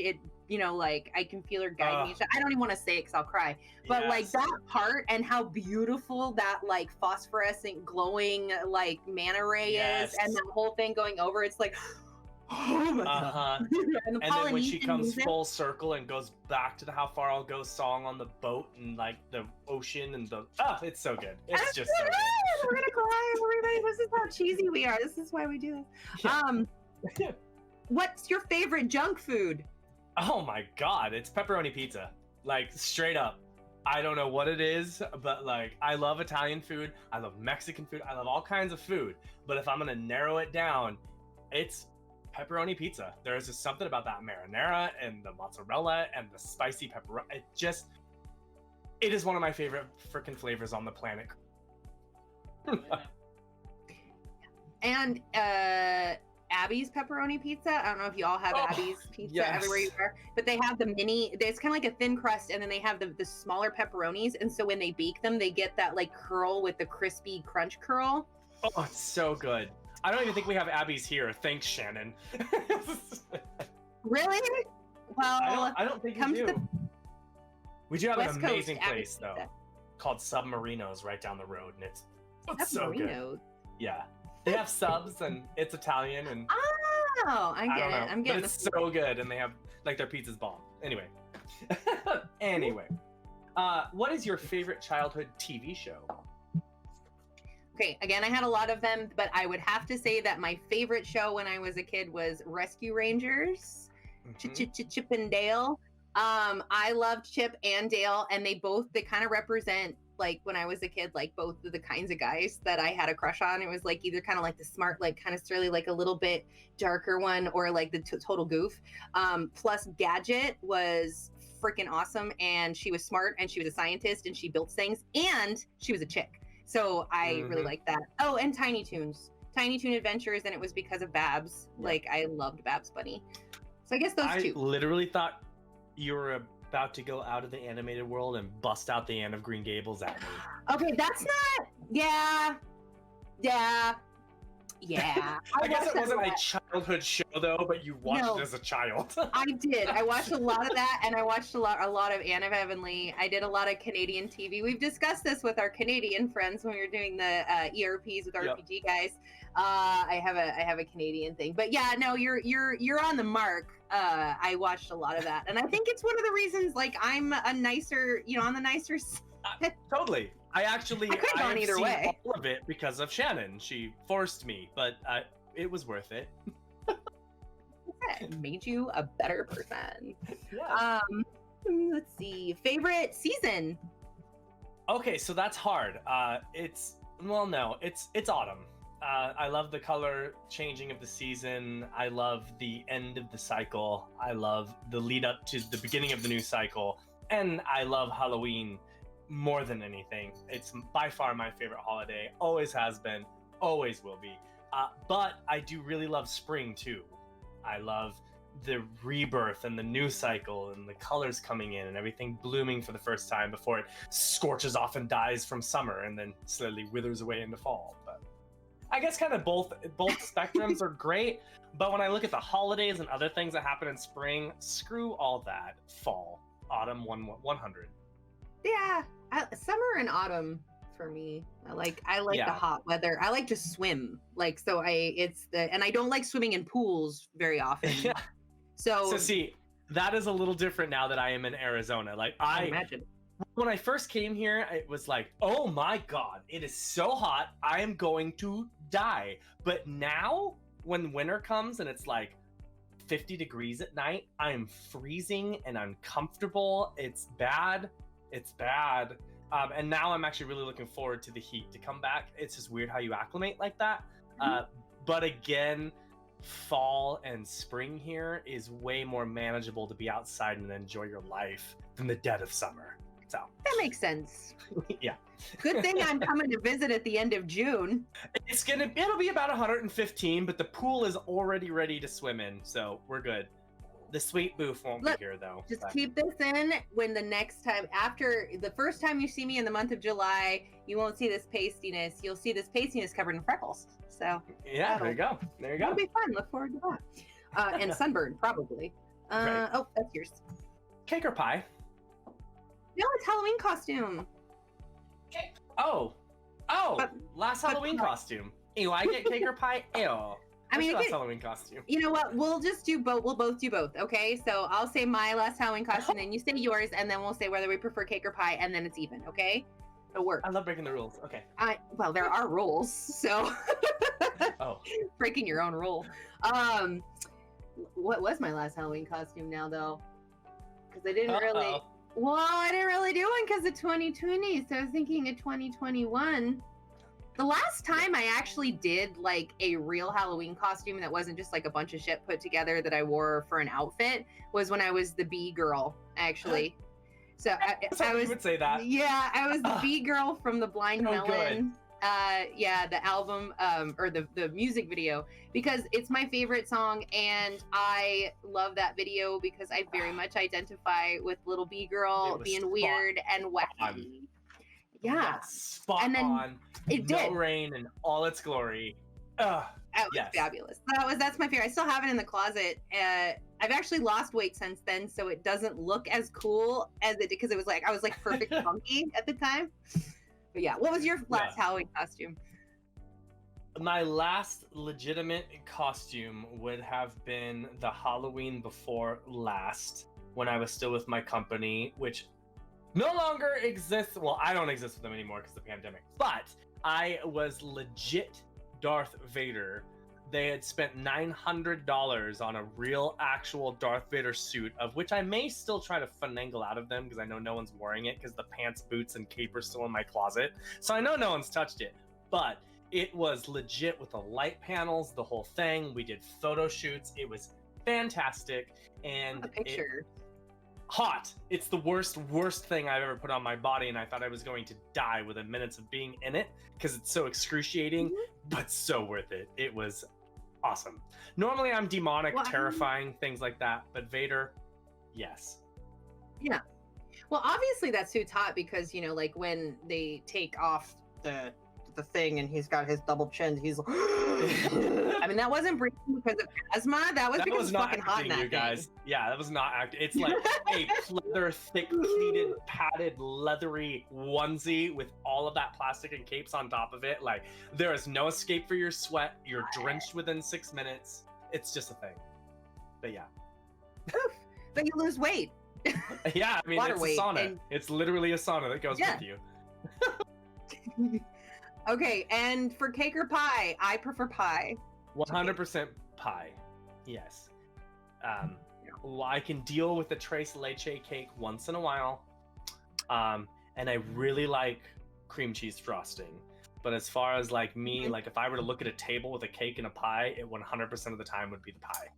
like I can feel her guiding me. I don't even want to say it because I'll cry. But like that part and how beautiful that like phosphorescent glowing like manta ray is, and that whole thing going over, it's like, oh my god. And then when she comes full circle and goes back to the How Far I'll Go song on the boat and like the ocean and it's so good. It's just so good. We're gonna cry, everybody. This is how cheesy we are. This is why we do this. What's your favorite junk food? Oh my god, it's pepperoni pizza. Like straight up. I don't know what it is, but like I love Italian food, I love Mexican food, I love all kinds of food. But if I'm gonna narrow it down, it's pepperoni pizza. There's just something about that marinara and the mozzarella and the spicy pepperoni. It is one of my favorite freaking flavors on the planet. And Abby's pepperoni pizza. I don't know if you all have Abby's pizza everywhere you are, but they have the mini. It's kind of like a thin crust, and then they have the smaller pepperonis. And so when they bake them, they get that like curl with the crispy crunch curl. Oh, it's so good. I don't even think we have Abby's here. Thanks, Shannon. Really? Well, I don't think we do. We do have West an amazing Coast place though, called Submarinos right down the road, and it's so good. Yeah. They have subs and it's Italian and I get it. I'm getting but it's so good, and they have like their pizza's bomb. Anyway. What is your favorite childhood TV show? Okay, again, I had a lot of them, but I would have to say that my favorite show when I was a kid was Rescue Rangers, Chip and Dale. I loved Chip and Dale, and they kind of represent, like when I was a kid, like both of the kinds of guys that I had a crush on. It was like either kind of like the smart, like kind of surly, like a little bit darker one, or like the total goof. Plus Gadget was freaking awesome, and she was smart, and she was a scientist, and she built things, and she was a chick. So I really liked that. Oh, and Tiny Toon Adventures, and it was because of Babs. Like I loved Babs Bunny. So I guess those two. I literally thought you were about to go out of the animated world and bust out the Anne of Green Gables at me. Okay, that's not. Yeah. I guess it wasn't a childhood show though, but you watched it as a child. I did. I watched a lot of that, and I watched a lot of Anne of Avonlea. I did a lot of Canadian TV. We've discussed this with our Canadian friends when we were doing the ERPs with RPG guys. I have a Canadian thing, but yeah, no, you're on the mark. I watched a lot of that, and I think it's one of the reasons like I'm a nicer, on the nicer side. Totally. I have either seen way. all of it because of Shannon. She forced me, but it was worth it. It made you a better person. Yeah. Let's see. Favorite season? Okay, so that's hard. It's autumn. I love the color changing of the season. I love the end of the cycle. I love the lead up to the beginning of the new cycle, and I love Halloween more than anything. It's by far my favorite holiday. Always has been. Always will be. But I do really love spring too. I love the rebirth and the new cycle and the colors coming in and everything blooming for the first time before it scorches off and dies from summer and then slowly withers away into fall. But I guess kind of both spectrums are great, but when I look at the holidays and other things that happen in spring, screw all that. Fall, autumn, 100. Yeah, summer and autumn for me. I like Yeah. the hot weather. I like to swim. And I don't like swimming in pools very often. Yeah. So See, that is a little different now that I am in Arizona. Like I imagine. when I first came here, it was like, oh my god, it is so hot, I am going to die. But now, when winter comes and it's like 50 degrees at night, I am freezing and uncomfortable. It's bad. It's bad. And now I'm actually really looking forward to the heat to come back. It's just weird how you acclimate like that. But again, fall and spring here is way more manageable to be outside and enjoy your life than the dead of summer. So That makes sense. yeah. Good thing I'm coming to visit at the end of June. It'll be about 115, but the pool is already ready to swim in, so we're good. The sweet booth won't be here though. Just keep this in when the next time, after the first time you see me in the month of July, you won't see this pastiness. You'll see this pastiness covered in freckles. So yeah, there you go. There you go. It'll be fun. Look forward to that. And sunburn, probably. Right. Oh, that's yours. Cake or pie? No, it's Halloween costume. Oh, last Halloween pie. costume. Ew, I get cake or pie? Ew. I mean, last Halloween costume. You know what? We'll just do both. We'll both do both. Okay. So I'll say my last Halloween costume, then you say yours, and then we'll say whether we prefer cake or pie, and then it's even. Okay. It'll work. I love breaking the rules. Okay. Well, there are rules, so Oh. breaking your own rule. What was my last Halloween costume now, though? Because I didn't really. Well, I didn't really do one because of 2020, so I was thinking of 2021. The last time I actually did like a real Halloween costume that wasn't just like a bunch of shit put together that I wore for an outfit was when I was the bee girl, actually. So I was. You would say that. Yeah, I was the bee girl from the Blind Melon. Good. Yeah, the album or the music video, because it's my favorite song and I love that video because I very much identify with little bee girl being weird and wacky. Yeah, spot and then on. It No did. Rain in all its glory. That was fabulous. That's my favorite. I still have it in the closet. I've actually lost weight since then, so it doesn't look as cool as it did because it was like I was like perfect funky at the time. But yeah, what was your last Halloween costume? My last legitimate costume would have been the Halloween before last when I was still with my company, which no longer exists. Well, I don't exist with them anymore because of the pandemic, but I was legit Darth Vader. They had spent $900 on a real actual Darth Vader suit, of which I may still try to finagle out of them because I know no one's wearing it because the pants, boots, and cape are still in my closet. So I know no one's touched it, but it was legit with the light panels, the whole thing. We did photo shoots. It was fantastic. And A picture. Hot. It's the worst thing I've ever put on my body, and I thought I was going to die within minutes of being in it because it's so excruciating, but so worth it. It was awesome. Normally I'm demonic, terrifying, things like that, but Vader, yes. Yeah. Well, obviously that suit's hot because, you know, like when they take off the thing and he's got his double chin, he's like, I mean, that wasn't breathing because of asthma. That was because it's fucking hot in that you guys. thing. Yeah, that was not acting. It's like a pleather, thick, pleated, padded, leathery onesie with all of that plastic and capes on top of it. Like, there is no escape for your sweat. You're drenched within 6 minutes. It's just a thing. But yeah. But you lose weight. Yeah, I mean, Water it's weight a sauna. and- It's literally a sauna that goes with you. Okay, and for cake or pie, I prefer pie. 100% pie. Yes. Well, I can deal with the tres leche cake once in a while, and I really like cream cheese frosting. But as far as like me, like if I were to look at a table with a cake and a pie, it 100% of the time would be the pie.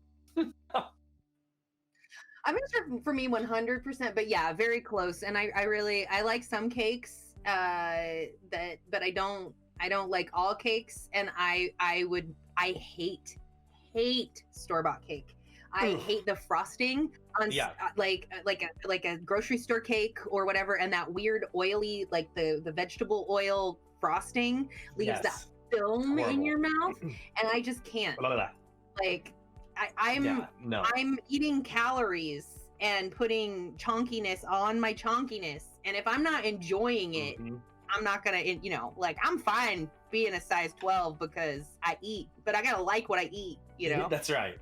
I'm not sure for me 100%, but yeah, very close. And I like some cakes but I don't like all cakes. And I hate store-bought cake. I hate the frosting on like a grocery store cake or whatever, and that weird oily, like the vegetable oil frosting leaves that film in your mouth, and I just can't. Like I'm eating calories and putting chonkiness on my chonkiness, and if I'm not enjoying it, I'm not gonna, like I'm fine being a size 12 because I eat, but I gotta like what I eat, That's right.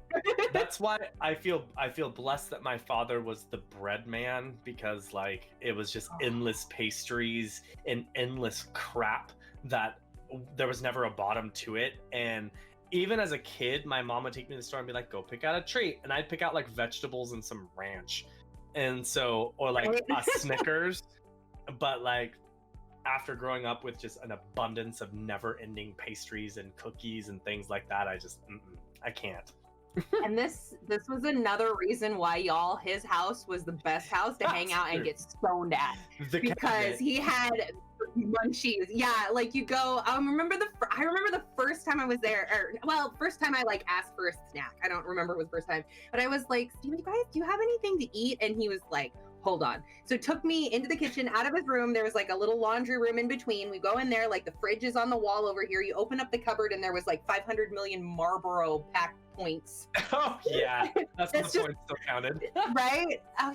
That's why I feel blessed that my father was the bread man, because like it was just endless pastries and endless crap that there was never a bottom to it. And even as a kid, my mom would take me to the store and be like, go pick out a treat, and I'd pick out like vegetables and some ranch, and so, or like a Snickers. But like after growing up with just an abundance of never-ending pastries and cookies and things like that, I just I can't. And this was another reason why his house was the best house to hang out and get stoned at, because he had munchies. Yeah, like you go. I remember the first time I was there, first time I like asked for a snack. I don't remember it was the first time, but I was like, Steven, you guys, do you have anything to eat? And he was like, hold on. So took me into the kitchen, out of his room. There was like a little laundry room in between. We go in there, like the fridge is on the wall over here. You open up the cupboard and there was like 500 million Marlboro pack points. Oh yeah, that's the point still counted. Right? Oh,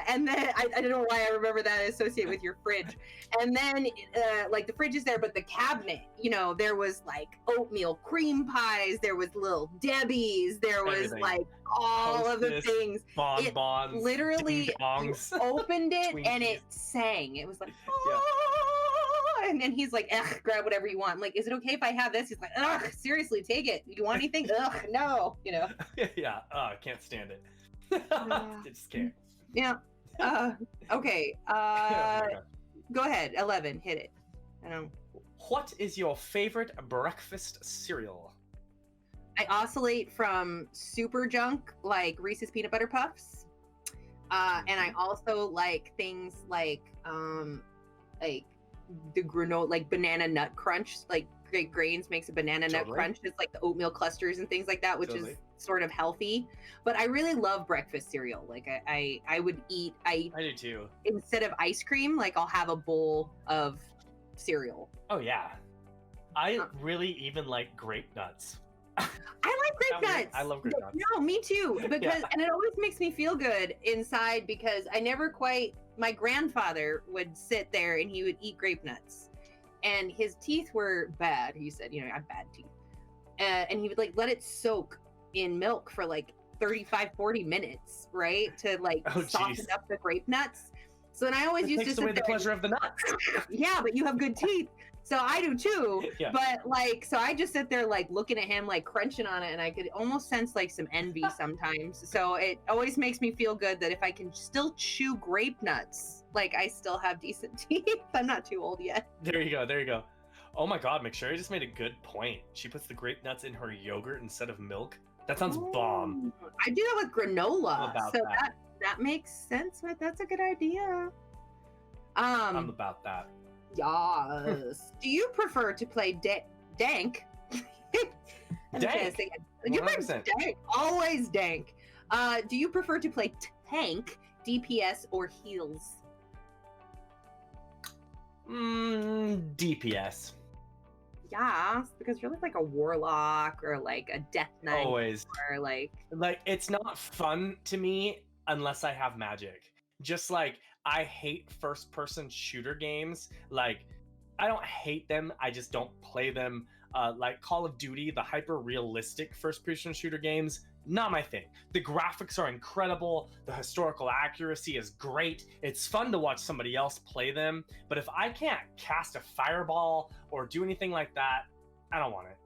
and then I don't know why I remember that associated with your fridge. And then like the fridge is there, but the cabinet, there was like oatmeal cream pies, there was little Debbie's, there was like all Hostess, of the things. Bonbons, it literally opened it and it sang. It was like, and then he's like, ugh, grab whatever you want. I'm like, is it okay if I have this? He's like, ugh, seriously, take it. You want anything? Ugh, no, Yeah, I can't stand it. I just can't. Yeah. Okay. Go ahead. 11. Hit it. I don't. What is your favorite breakfast cereal? I oscillate from super junk, like Reese's Peanut Butter Puffs. And I also like things like the granola, like banana nut crunch, like Great Grains makes a banana nut crunch. It's like the oatmeal clusters and things like that, which is sort of healthy. But I really love breakfast cereal. Like I would eat. I do too. Instead of ice cream, like I'll have a bowl of cereal. Oh yeah, I really even like grape nuts. I like grape nuts. I love grape nuts. No, me too. Because and it always makes me feel good inside, because I never quite. My grandfather would sit there and he would eat grape nuts, and his teeth were bad. He said, I have bad teeth. And he would like let it soak in milk for like 40 minutes, right? To like soften up the grape nuts. So then I always used to sit away the pleasure of the nuts. Yeah, but you have good teeth. So I do too. Yeah. But like, so I just sit there like looking at him, like crunching on it, and I could almost sense like some envy sometimes. So it always makes me feel good that if I can still chew grape nuts, like I still have decent teeth. I'm not too old yet. There you go. Oh my God, McSherry just made a good point. She puts the grape nuts in her yogurt instead of milk. That sounds bomb. I do that with granola. So that makes sense. That's a good idea. I'm about that. Yes. Do you prefer to play dank? Dank. You play dank. Always dank. Do you prefer to play tank, DPS, or heals? DPS. Yeah, because you're like a warlock or like a death knight. Always. Or like it's not fun to me unless I have magic. Just like I hate first-person shooter games. Like, I don't hate them. I just don't play them. Like Call of Duty, the hyper-realistic first-person shooter games, not my thing. The graphics are incredible. The historical accuracy is great. It's fun to watch somebody else play them. But if I can't cast a fireball or do anything like that, I don't want it.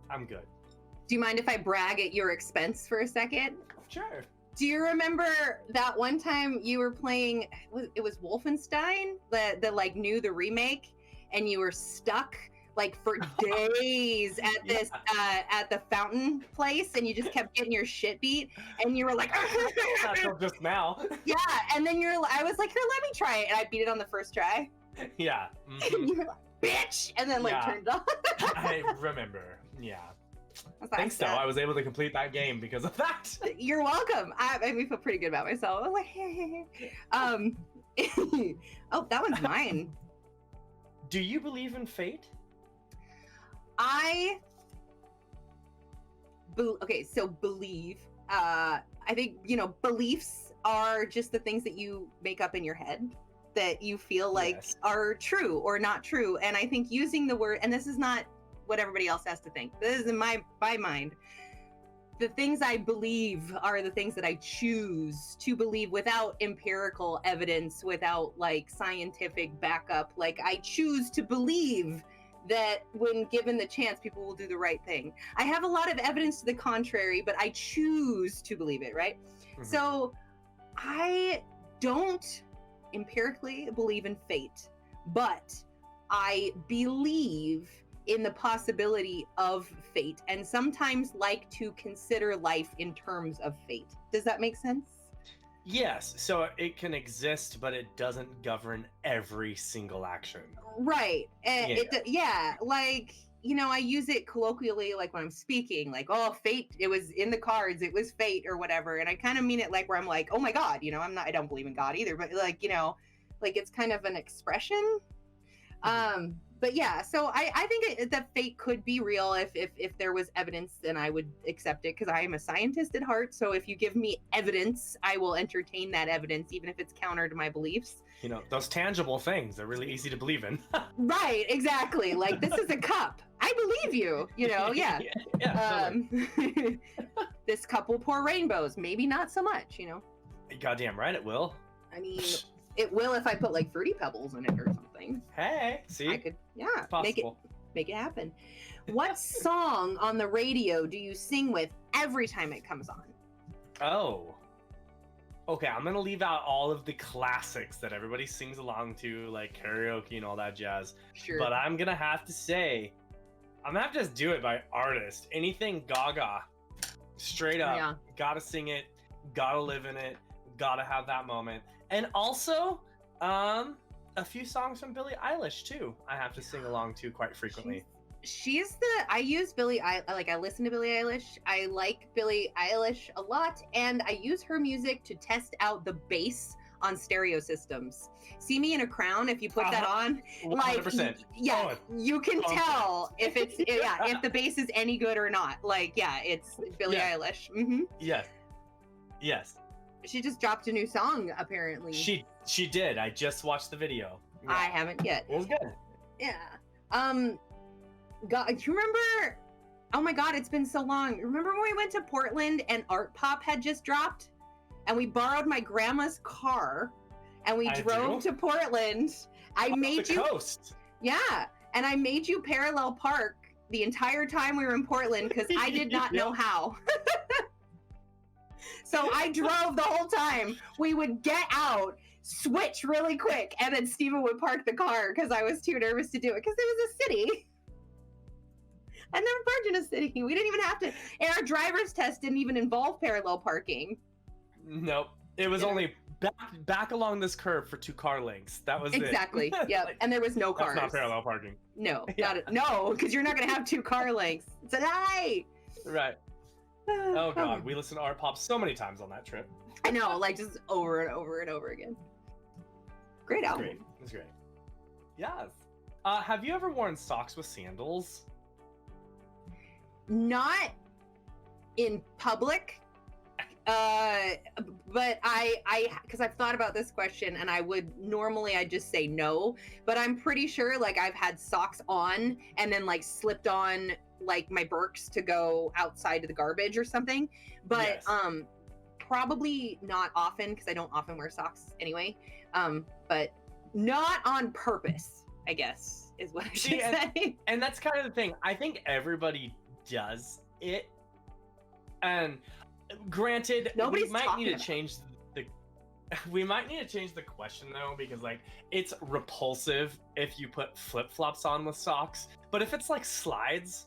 I'm good. Do you mind if I brag at your expense for a second? Sure. Do you remember that one time you were playing? It was Wolfenstein, the like the remake, and you were stuck like for days at this at the fountain place, and you just kept getting your shit beat, and you were like, Not till just now. yeah, and then I was like, here, let me try it, and I beat it on the first try. Yeah. And you were like, bitch, and then like turned it off. I remember. Yeah. I Thanks, though. I was able to complete that game because of that. You're welcome. I made me feel pretty good about myself. I was like, hey. Oh, that one's mine. Do you believe in fate? Okay, so believe. I think, beliefs are just the things that you make up in your head that you feel like are true or not true. And I think using the word, and this is not what everybody else has to think. This is in my mind. The things I believe are the things that I choose to believe without empirical evidence, without like scientific backup. Like I choose to believe that when given the chance, people will do the right thing. I have a lot of evidence to the contrary, but I choose to believe it, right? Mm-hmm. So I don't empirically believe in fate, but I believe in the possibility of fate, and sometimes like to consider life in terms of fate. Does that make sense? Yes. So it can exist, but it doesn't govern every single action. Right. And like, I use it colloquially, like when I'm speaking, like, oh, fate, it was in the cards, it was fate or whatever. And I kind of mean it like where I'm like, oh my God, I don't believe in God either, but like, like it's kind of an expression. But yeah, so I think that fate could be real if there was evidence, then I would accept it because I am a scientist at heart. So if you give me evidence, I will entertain that evidence, even if it's counter to my beliefs. Those tangible things are really easy to believe in. Right, exactly. Like, this is a cup. I believe you, yeah. Totally. This cup will pour rainbows. Maybe not so much, Goddamn right it will. I mean, it will if I put like Fruity Pebbles in it or something. Hey, see? I could, possible. Make it happen. What song on the radio do you sing with every time it comes on? Oh. Okay, I'm gonna leave out all of the classics that everybody sings along to, like karaoke and all that jazz. Sure. But I'm gonna have to say, I'm gonna have to just do it by artist. Anything Gaga. Straight up. Yeah. Gotta sing it, gotta live in it, gotta have that moment. And also, a few songs from Billie Eilish too. I have to sing along to quite frequently. I use I listen to Billie Eilish. I like Billie Eilish a lot, and I use her music to test out the bass on stereo systems. See Me in a Crown, if you put that on, 100%. You can tell if it's if the bass is any good or not. Like, it's Billie Eilish. Mm-hmm. Yes. She just dropped a new song, apparently. She did. I just watched the video. Yeah. I haven't yet. It was good. Yeah. God, do you remember? Oh my God, it's been so long. Remember when we went to Portland and Art Pop had just dropped, and we borrowed my grandma's car, and we drove to Portland. I made you coast. Yeah, and I made you parallel park the entire time we were in Portland because I did not know how. So I drove the whole time. We would get out, switch really quick, and then Steven would park the car because I was too nervous to do it because it was a city. I never parked in a city. We didn't even have to. And our driver's test didn't even involve parallel parking. Nope. It was only back along this curve for 2 car lengths. That was exactly. Yeah. And there was no cars. That's not parallel parking. No. No, because you're not going to have 2 car lengths. It's a lie. Right. Oh God, we listened to Art Pop so many times on that trip. I know, like just over and over and over again. Great album. Great. It's great. Yes. Have you ever worn socks with sandals? Not in public, but I because I've thought about this question, and I'd just say no, but I'm pretty sure like I've had socks on and then like slipped on like my Birks to go outside to the garbage or something, but probably not often because I don't often wear socks anyway, but not on purpose, I guess is what I should say. And that's kind of the thing. I think everybody does it, and Granted, Nobody's we might talking need to about change the we might need to change the question though, because like it's repulsive if you put flip-flops on with socks, but if it's like slides,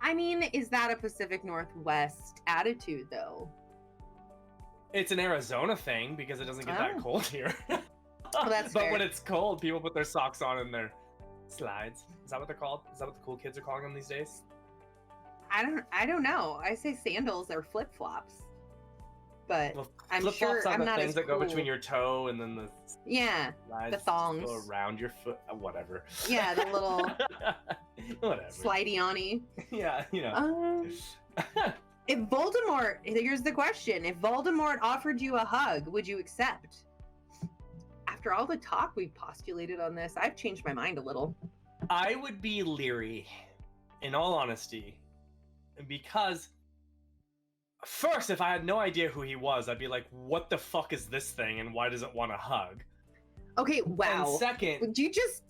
I mean, is that a Pacific Northwest attitude though? it's an Arizona thing because it doesn't get that Oh. cold here. Well, that's but fair. when it's cold, people put their socks on in their slides. Is that what they're called? Is that what the cool kids are calling them these days? I don't know. I say sandals or flip flops, but Well, I'm flip-flops sure are I'm the not things as that go cool. between your toe and then the Yeah, slides the just thongs. go around your foot. Whatever. Yeah, the little Whatever. slidey-on-y. Yeah, you know. If Voldemort, here's the question: if Voldemort offered you a hug, would you accept? After all the talk we've postulated on this, I've changed my mind a little. I would be leery, in all honesty, because first, if I had no idea who he was, I'd be like, "What the fuck is this thing, and why does it want a hug?" Okay, wow. And second, Would you just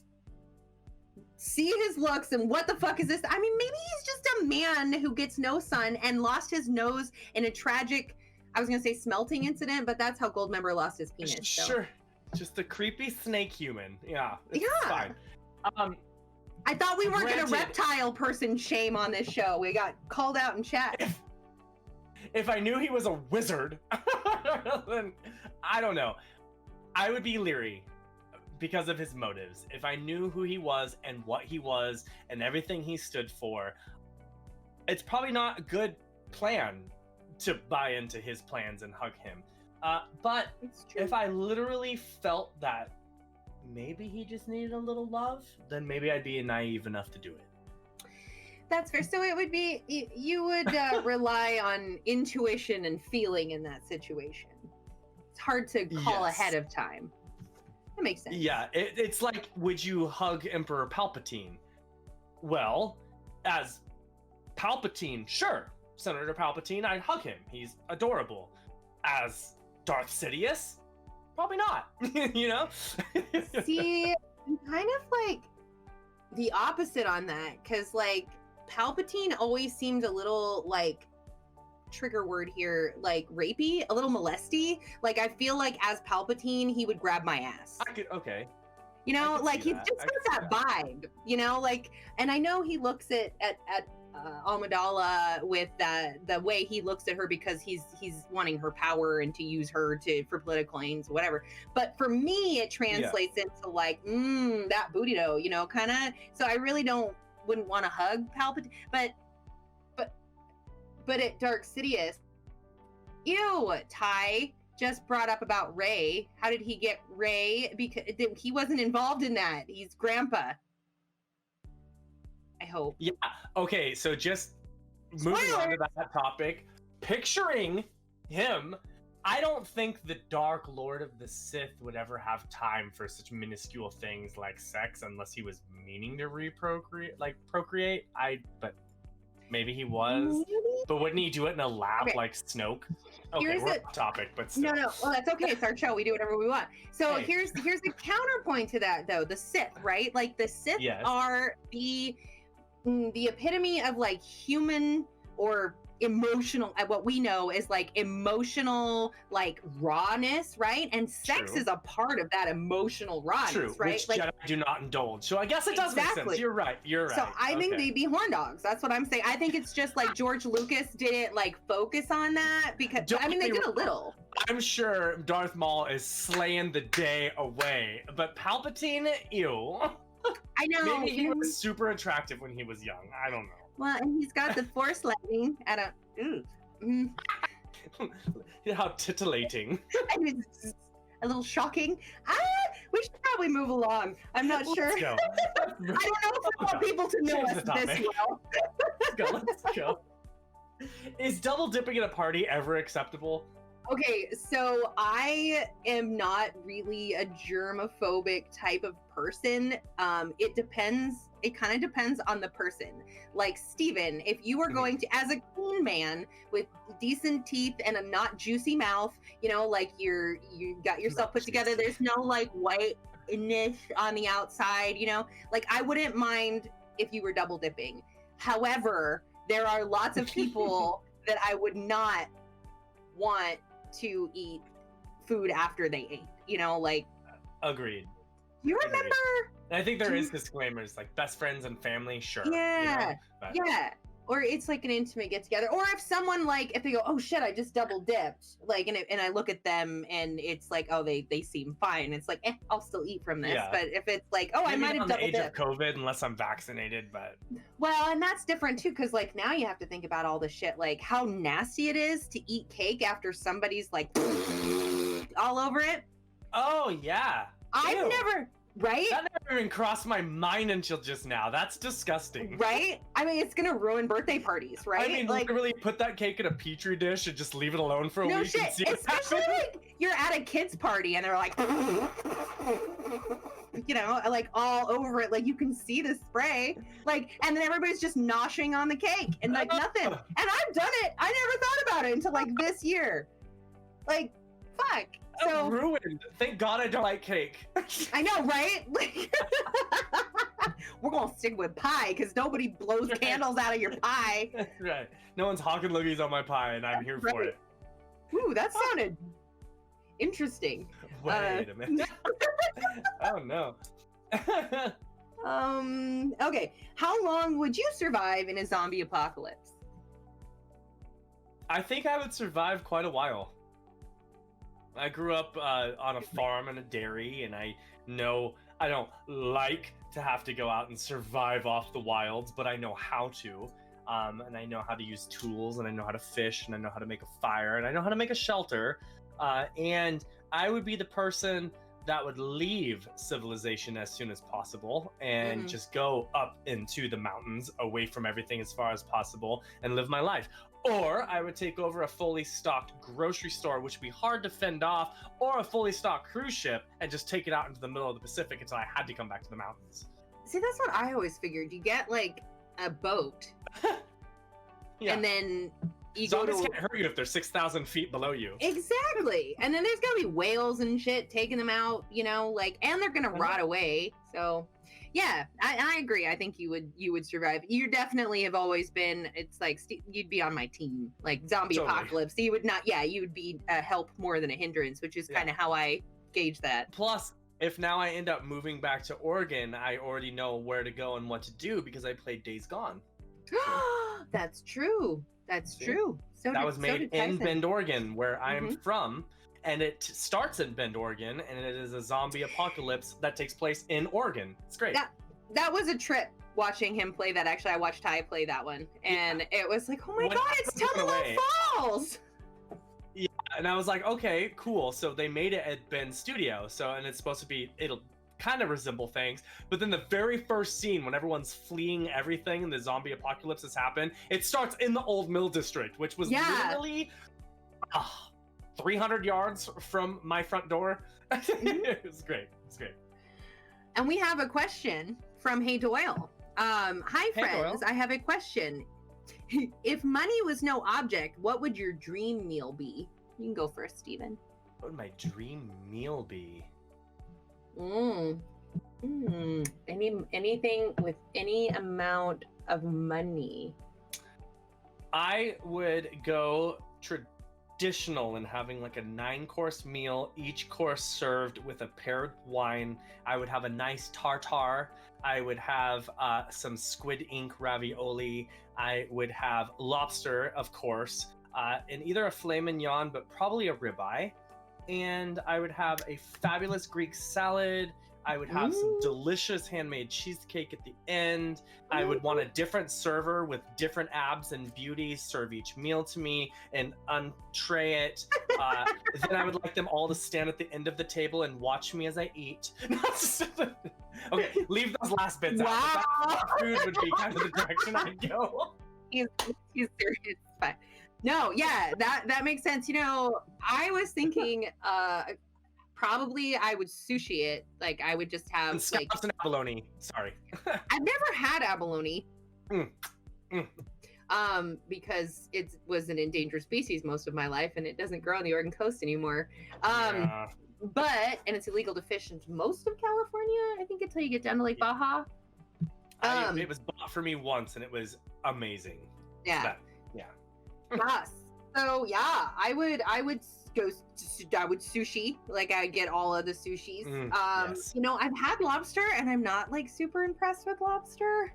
see his looks and what the fuck is this? I mean, maybe he's just a man who gets no sun and lost his nose in a tragic, I was gonna say smelting incident, but that's how Goldmember lost his penis. So. sure, just a creepy snake human. Yeah, it's Yeah. fine. I thought we weren't gonna Granted- reptile person shame on this show. We got called out in chat. If I knew he was a wizard, then I don't know. I would be leery because of his motives. If I knew who he was and what he was and everything he stood for, it's probably not a good plan to buy into his plans and hug him. But It's true. if I literally felt that maybe he just needed a little love, then maybe I'd be naive enough to do it. That's fair. So it would be, you would rely on intuition and feeling in that situation. It's hard to call Yes. ahead of time. That makes sense. Yeah, it's like, would you hug Emperor Palpatine? Well, as Palpatine, sure. Senator Palpatine, I'd hug him. He's adorable. As Darth Sidious, probably not. You know? See, I'm kind of like the opposite on that, because like Palpatine always seemed a little like, trigger word here, like rapey, a little molesty. Like I feel like as Palpatine, he would grab my ass. Okay. You know, I can like see he that. just I got can that see vibe. You know, like, and I know he looks at Amidala with the way he looks at her because he's wanting her power and to use her for political aims, whatever. But for me, it translates into like, that booty dough, you know, kind of. So I really wouldn't want to hug Palpatine, but at Dark Sidious, ew, Ty just brought up about Rey. How did he get Rey? Because he wasn't involved in that. He's grandpa. I hope. Yeah. Okay, so just moving on to that topic, picturing him, I don't think the Dark Lord of the Sith would ever have time for such minuscule things like sex unless he was meaning to procreate. But maybe he was. Maybe? But wouldn't he do it in a lab Okay. like Snoke? Okay, Here's we're a- off topic, but still. No. Well, that's okay. It's our show. We do whatever we want. So Hey. here's the counterpoint to that, though. The Sith, right? Like the Sith Yes. are the epitome of like human or emotional, what we know is like emotional, like rawness, right? And sex True. is a part of that emotional rawness, True, right? which Like, Jedi do not indulge. So I guess it does make Exactly. sense. You're right. so I think Okay. they'd be horn dogs. That's what I'm saying. I think it's just like George Lucas didn't like focus on that because Don't I mean they get me did a wrong. little. I'm sure Darth Maul is slaying the day away, but Palpatine, ew. I know. Maybe he was super attractive when he was young. I don't know. Well, and he's got the Force lightning at a. Ooh. Mm. How titillating. And it's a little shocking. We should probably move along. I'm not sure. Let's go. I don't know if I want people to know Change us the this topic. well. Let's go. Is double dipping at a party ever acceptable? Okay, so I am not really a germophobic type of person. It depends. It kind of depends on the person. Like Steven, if you were going to, as a clean man with decent teeth and a not juicy mouth, you know, like you got yourself Not put together. juicy. There's no like whiteness on the outside, you know. Like I wouldn't mind if you were double dipping. However, there are lots of people that I would not want to eat food after they ate. You know, like. Agreed. You remember? And I think there is disclaimers like best friends and family, sure. Yeah, but... yeah. Or it's like an intimate get together. Or if someone like if they go, oh shit, I just double dipped, like, and I look at them and it's like, oh, they seem fine. It's like, I'll still eat from this. Yeah. But if it's like, oh, maybe I might have double dipped. On the age of COVID, unless I'm vaccinated, but. Well, and that's different too, because like now you have to think about all the shit, like how nasty it is to eat cake after somebody's like all over it. Oh yeah. I've Ew. never. Right? That never even crossed my mind until just now. That's disgusting. Right? I mean, it's gonna ruin birthday parties, right? I mean, like, literally put that cake in a petri dish and just leave it alone for a no week shit. and see Especially what happens. like you're at a kid's party and they're like, you know, like all over it. Like you can see the spray. Like, and then everybody's just noshing on the cake and like nothing. And I've done it. I never thought about it until like this year. Like, fuck. So ruined. Thank God I don't like cake. I know, right? Like, we're gonna stick with pie because nobody blows candles out of your pie. Right. No one's hawking loogies on my pie, and I'm here for it. Ooh, that sounded interesting. Wait a minute. Oh no. Okay. How long would you survive in a zombie apocalypse? I think I would survive quite a while. I grew up on a farm and a dairy, and I know I don't like to have to go out and survive off the wilds, but I know how to. And I know how to use tools, and I know how to fish, and I know how to make a fire, and I know how to make a shelter. And I would be the person that would leave civilization as soon as possible and just go up into the mountains away from everything as far as possible and live my life. Or I would take over a fully stocked grocery store, which would be hard to fend off, or a fully stocked cruise ship and just take it out into the middle of the Pacific until I had to come back to the mountains. See, that's what I always figured. You get like a boat, Yeah. and then you Zombies go to... can't hurt you if they're 6,000 feet below you. Exactly. And then there's gonna be whales and shit taking them out, you know, like, and they're gonna rot away. So yeah, I agree. I think you would survive. You definitely have always been, it's like you'd be on my team, like zombie apocalypse. You would not, you would be a help more than a hindrance, which is kind of how I gauge that. Plus, if now I end up moving back to Oregon, I already know where to go and what to do because I played Days Gone. That's true. That's true. So that was made in Bend, Oregon, where I am from. And it starts in Bend, Oregon, and it is a zombie apocalypse that takes place in Oregon. It's great. That was a trip watching him play that. Actually, I watched Ty play that one, and it was like, oh my god, it's Tumbleweed Falls! Yeah, and I was like, okay, cool. So they made it at Bend Studio, and it's supposed to be, it'll kind of resemble things. But then the very first scene, when everyone's fleeing everything and the zombie apocalypse has happened, it starts in the Old Mill District, which was literally 300 yards from my front door. It was great. It's great. And we have a question from Hey Doyle. Hi friends, Doyle. I have a question. If money was no object, what would your dream meal be? You can go first, Steven. What would my dream meal be? Anything with any amount of money. I would go traditional in having like a 9-course meal, each course served with a paired wine. I would have a nice tartare. I would have some squid ink ravioli. I would have lobster, of course, and either a filet mignon, but probably a ribeye. And I would have a fabulous Greek salad. I would have some delicious handmade cheesecake at the end. I would want a different server with different abs and beauties serve each meal to me and entree it. Then I would like them all to stand at the end of the table and watch me as I eat. Okay, leave those last bits out. Food would be kind of the direction I'd go. He's serious, but no, yeah, that makes sense. You know, I was thinking probably I would sushi it. Like I would just have and abalone. Sorry. I've never had abalone. Because it was an endangered species most of my life and it doesn't grow on the Oregon coast anymore. But it's illegal to fish in most of California, I think, until you get down to Lake Baja. It was bought for me once and it was amazing. Yeah. Yes. So yeah, I would I would sushi. Like I get all of the sushis. Yes. You know, I've had lobster and I'm not like super impressed with lobster.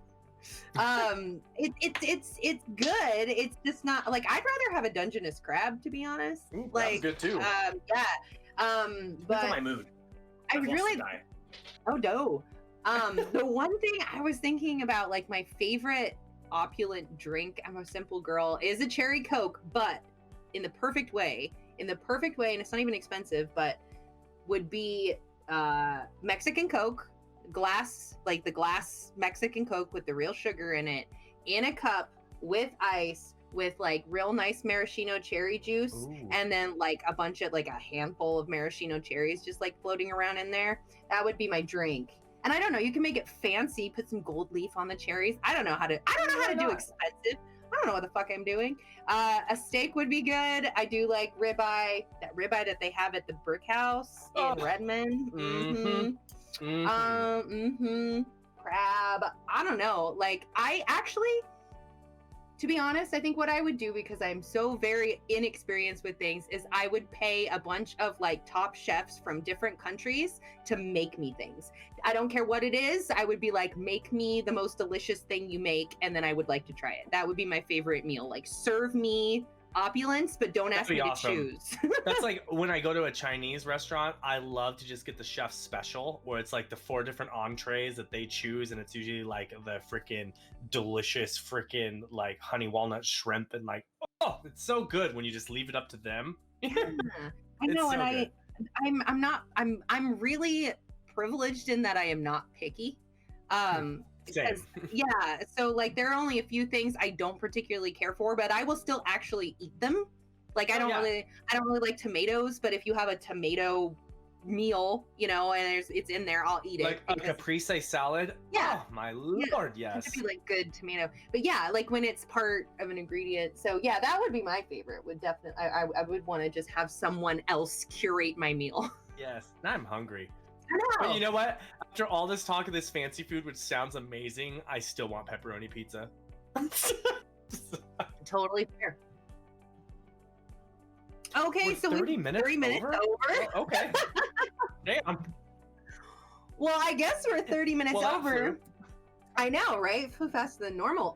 It's good. It's just not like I'd rather have a Dungeness crab, to be honest. Ooh, Like that's good too. yeah. Depends on my But mood. I I've lost really the diet. oh no. The one thing I was thinking about, like my favorite opulent drink, I'm a simple girl, is a cherry Coke, but in the perfect way, and it's not even expensive, but would be Mexican Coke, glass, like the glass Mexican Coke with the real sugar in it, in a cup with ice, with like real nice maraschino cherry juice, Ooh. and then like a bunch of like a handful of maraschino cherries just like floating around in there. That would be my drink. And I don't know, you can make it fancy, put some gold leaf on the cherries. I don't know how to do expensive. I don't know what the fuck I'm doing. A steak would be good. I do like ribeye, that ribeye that they have at the Brick House in Redmond. Crab. I don't know. Like I actually, to be honest, I think what I would do, because I'm so very inexperienced with things, is I would pay a bunch of like top chefs from different countries to make me things. I don't care what it is. I would be like, make me the most delicious thing you make, and then I would like to try it. That would be my favorite meal. Like serve me opulence, but don't ask me to choose. That's like when I go to a Chinese restaurant, I love to just get the chef's special, where it's like the 4 different entrees that they choose, and it's usually like the freaking delicious freaking like honey walnut shrimp, and like, oh, it's so good when you just leave it up to them. Yeah, I know, so and I'm really privileged in that I am not picky. Because, yeah, so like there are only a few things I don't particularly care for, but I will still actually eat them. Like I don't really like tomatoes, but if you have a tomato meal, you know, and it's in there, I'll eat it. Like a caprese salad. Yeah. Oh my lord, yes. It would be like good tomato. But yeah, like when it's part of an ingredient. So yeah, that would be my favorite. Would definitely I would want to just have someone else curate my meal. Yes. Now I'm hungry. I know. But you know what? After all this talk of this fancy food, which sounds amazing, I still want pepperoni pizza. Totally fair. Okay, We're so 30 minutes 30 minutes over. Oh, okay. Damn. Well, I guess we're 30 minutes over. I know, right? Flew faster than normal.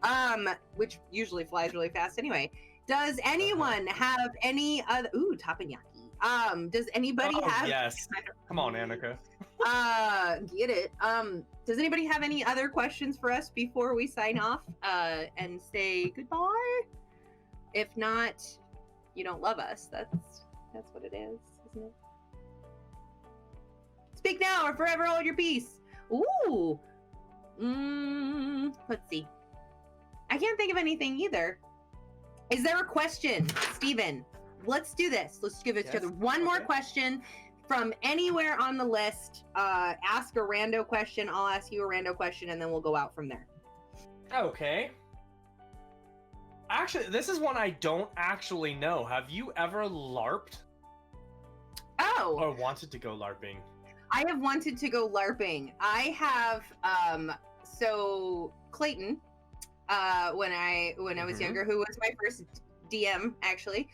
Which usually flies really fast anyway. Does anyone have any other teppanyaki? Does anybody have Yes. Come on, Annika. Get it. Does anybody have any other questions for us before we sign off and say goodbye? If not, you don't love us. That's what it is, isn't it? Speak now or forever hold your peace. Ooh. Let's see. I can't think of anything either. Is there a question, Steven? Let's do this. Let's give each other one more question from anywhere on the list. Ask a rando question. I'll ask you a rando question, and then we'll go out from there. Okay. Actually, this is one I don't actually know. Have you ever LARPed? Oh. Or wanted to go LARPing? I have wanted to go LARPing. I have, so Clayton, when I was younger, who was my first DM actually,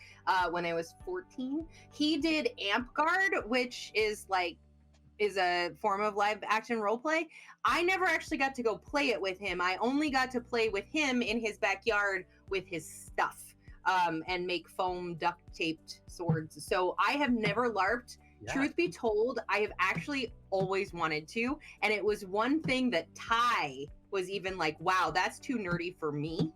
when I was 14, he did Amp Guard, which is a form of live action role play. I never actually got to go play it with him. I only got to play with him in his backyard with his stuff, and make foam duct taped swords. So I have never LARPed. Yeah. Truth be told, I have actually always wanted to, and it was one thing that Ty was even like, wow, that's too nerdy for me.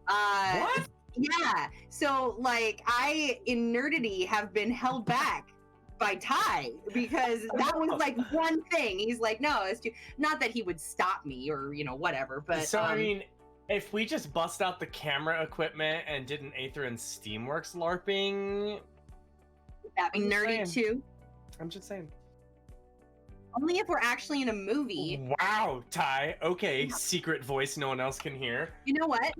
What? Yeah. So like I in nerdity have been held back by Ty because that was like one thing. He's like, no, it's too, not that he would stop me or, you know, whatever, but so I mean, if we just bust out the camera equipment and did an Aether and Steamworks LARPing, would that be nerdy too? I'm just saying. Only if we're actually in a movie. Wow, Ty. Okay, secret voice no one else can hear. You know what?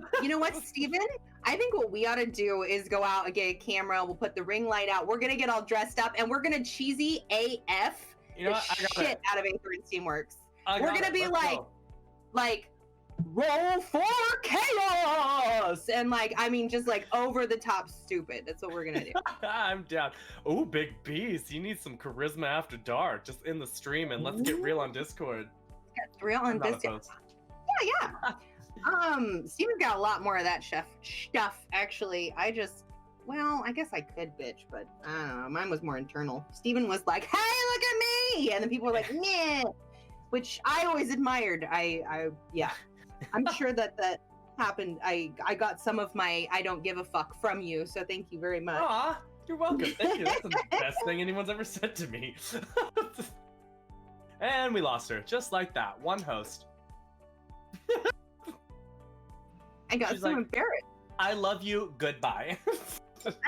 Steven? I think what we ought to do is go out and get a camera. We'll put the ring light out. We're going to get all dressed up, and we're going to cheesy AF the shit out of Aether and Steamworks. We're going to be like, roll for chaos, and like, I mean, just like over the top stupid. That's what we're gonna do. I'm down. Oh, Big Beast, you need some charisma after dark. Just in the stream and let's get real on Discord. Get real on this. Yeah. Steven's got a lot more of that stuff. Actually, I guess I could bitch, but I don't know. Mine was more internal. Steven was like, "Hey, look at me," and then people were like, "Meh," which I always admired. Yeah. I'm sure that happened. I got some of my "I don't give a fuck" from you, so thank you very much. Aw, you're welcome. Thank you. That's the best thing anyone's ever said to me. And we lost her, just like that. One host. I got She's so like, embarrassed. I love you. Goodbye.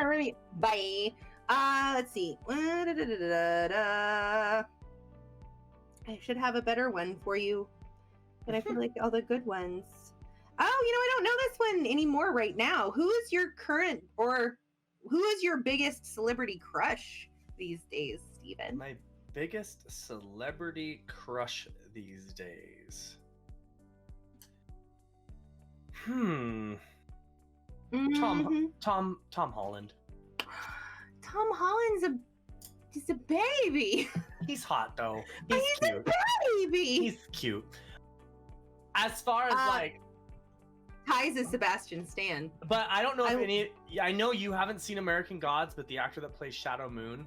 Alright, bye. Let's see. I should have a better one for you, but I feel like all the good ones. Oh, I don't know this one anymore right now. Who is your current, or who is your biggest celebrity crush these days, Steven? My biggest celebrity crush these days. Tom Holland. Tom Holland's he's a baby. He's hot though. He's He's a cute. baby. He's cute. As far as like, Ty's is Sebastian Stan. but I don't know if any. I know you haven't seen American Gods, but the actor that plays Shadow Moon,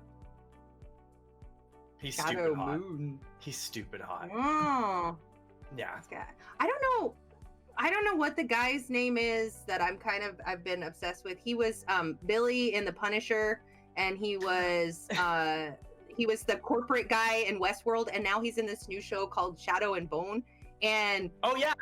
he's stupid hot. He's stupid hot. Oh, Yeah. I don't know what the guy's name is that I've been obsessed with. He was Billy in The Punisher, and he was the corporate guy in Westworld, and now he's in this new show called Shadow and Bone. And Oh yeah.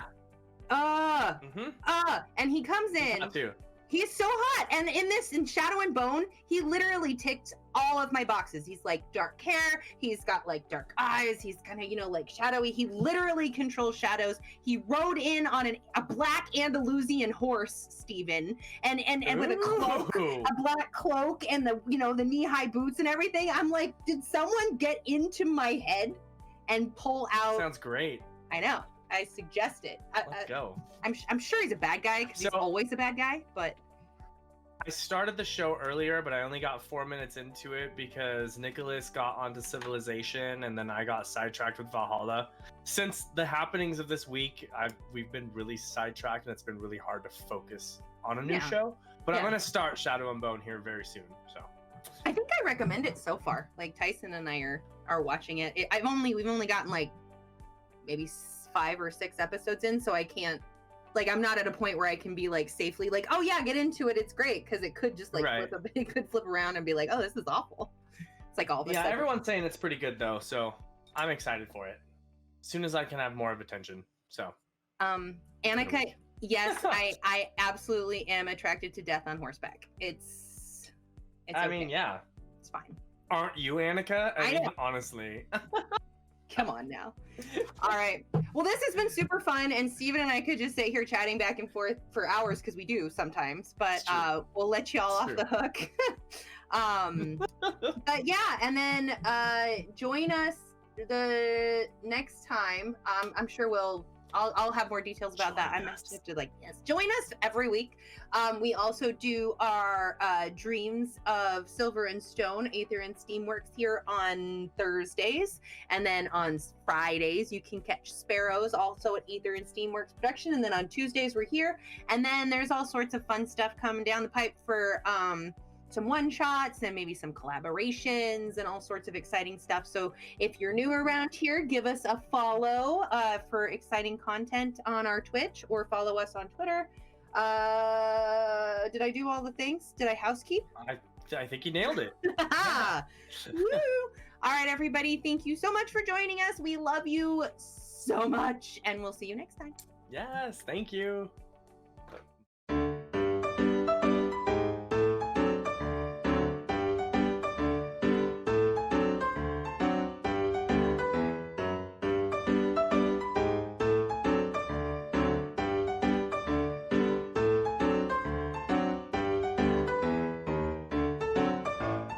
and he comes in. Hot too. He's so hot, and in Shadow and Bone, he literally ticked all of my boxes. He's like dark hair, he's got like dark eyes, he's kind of like shadowy. He literally controls shadows. He rode in on a black Andalusian horse, Steven, and with a cloak, a black cloak, and the the knee-high boots and everything. I'm like, did someone get into my head and pull out? Sounds great. I know. I suggest it. Let's go. I'm sure he's a bad guy because he's always a bad guy, but I started the show earlier, but I only got 4 minutes into it because Nicholas got onto Civilization, and then I got sidetracked with Valhalla. Since the happenings of this week, we've been really sidetracked, and it's been really hard to focus on a new show. But I'm gonna start Shadow and Bone here very soon. So I think I recommend it so far. Like Tyson and I are watching it. We've only gotten like maybe 5 or 6 episodes in, so I can't, like, I'm not at a point where I can be like safely like, oh yeah, get into it, it's great, because it could just like it could flip around and be like, oh, this is awful. It's like all of a sudden. Everyone's saying it's pretty good though, so I'm excited for it. As soon as I can have more of attention. So Annika, yes, I absolutely am attracted to death on horseback. It's I mean, yeah, it's fine. Aren't you, Annika? I mean, know. Honestly. Come on now. All right. Well, this has been super fun, and Steven and I could just sit here chatting back and forth for hours because we do sometimes, but we'll let y'all off the hook. But yeah, and then join us the next time. I'm sure I'll have more details about that. I must have to join us every week. We also do our Dreams of Silver and Stone, Aether and Steamworks here on Thursdays, and then on Fridays you can catch Sparrows also at Aether and Steamworks Production, and then on Tuesdays we're here, and then there's all sorts of fun stuff coming down the pipe for some one-shots and maybe some collaborations and all sorts of exciting stuff. So if you're new around here, give us a follow for exciting content on our Twitch, or follow us on Twitter. Did I do all the things? Did I housekeep? I think you nailed it. Woo! All right, everybody, thank you so much for joining us. We love you so much, and we'll see you next time. Yes, thank you.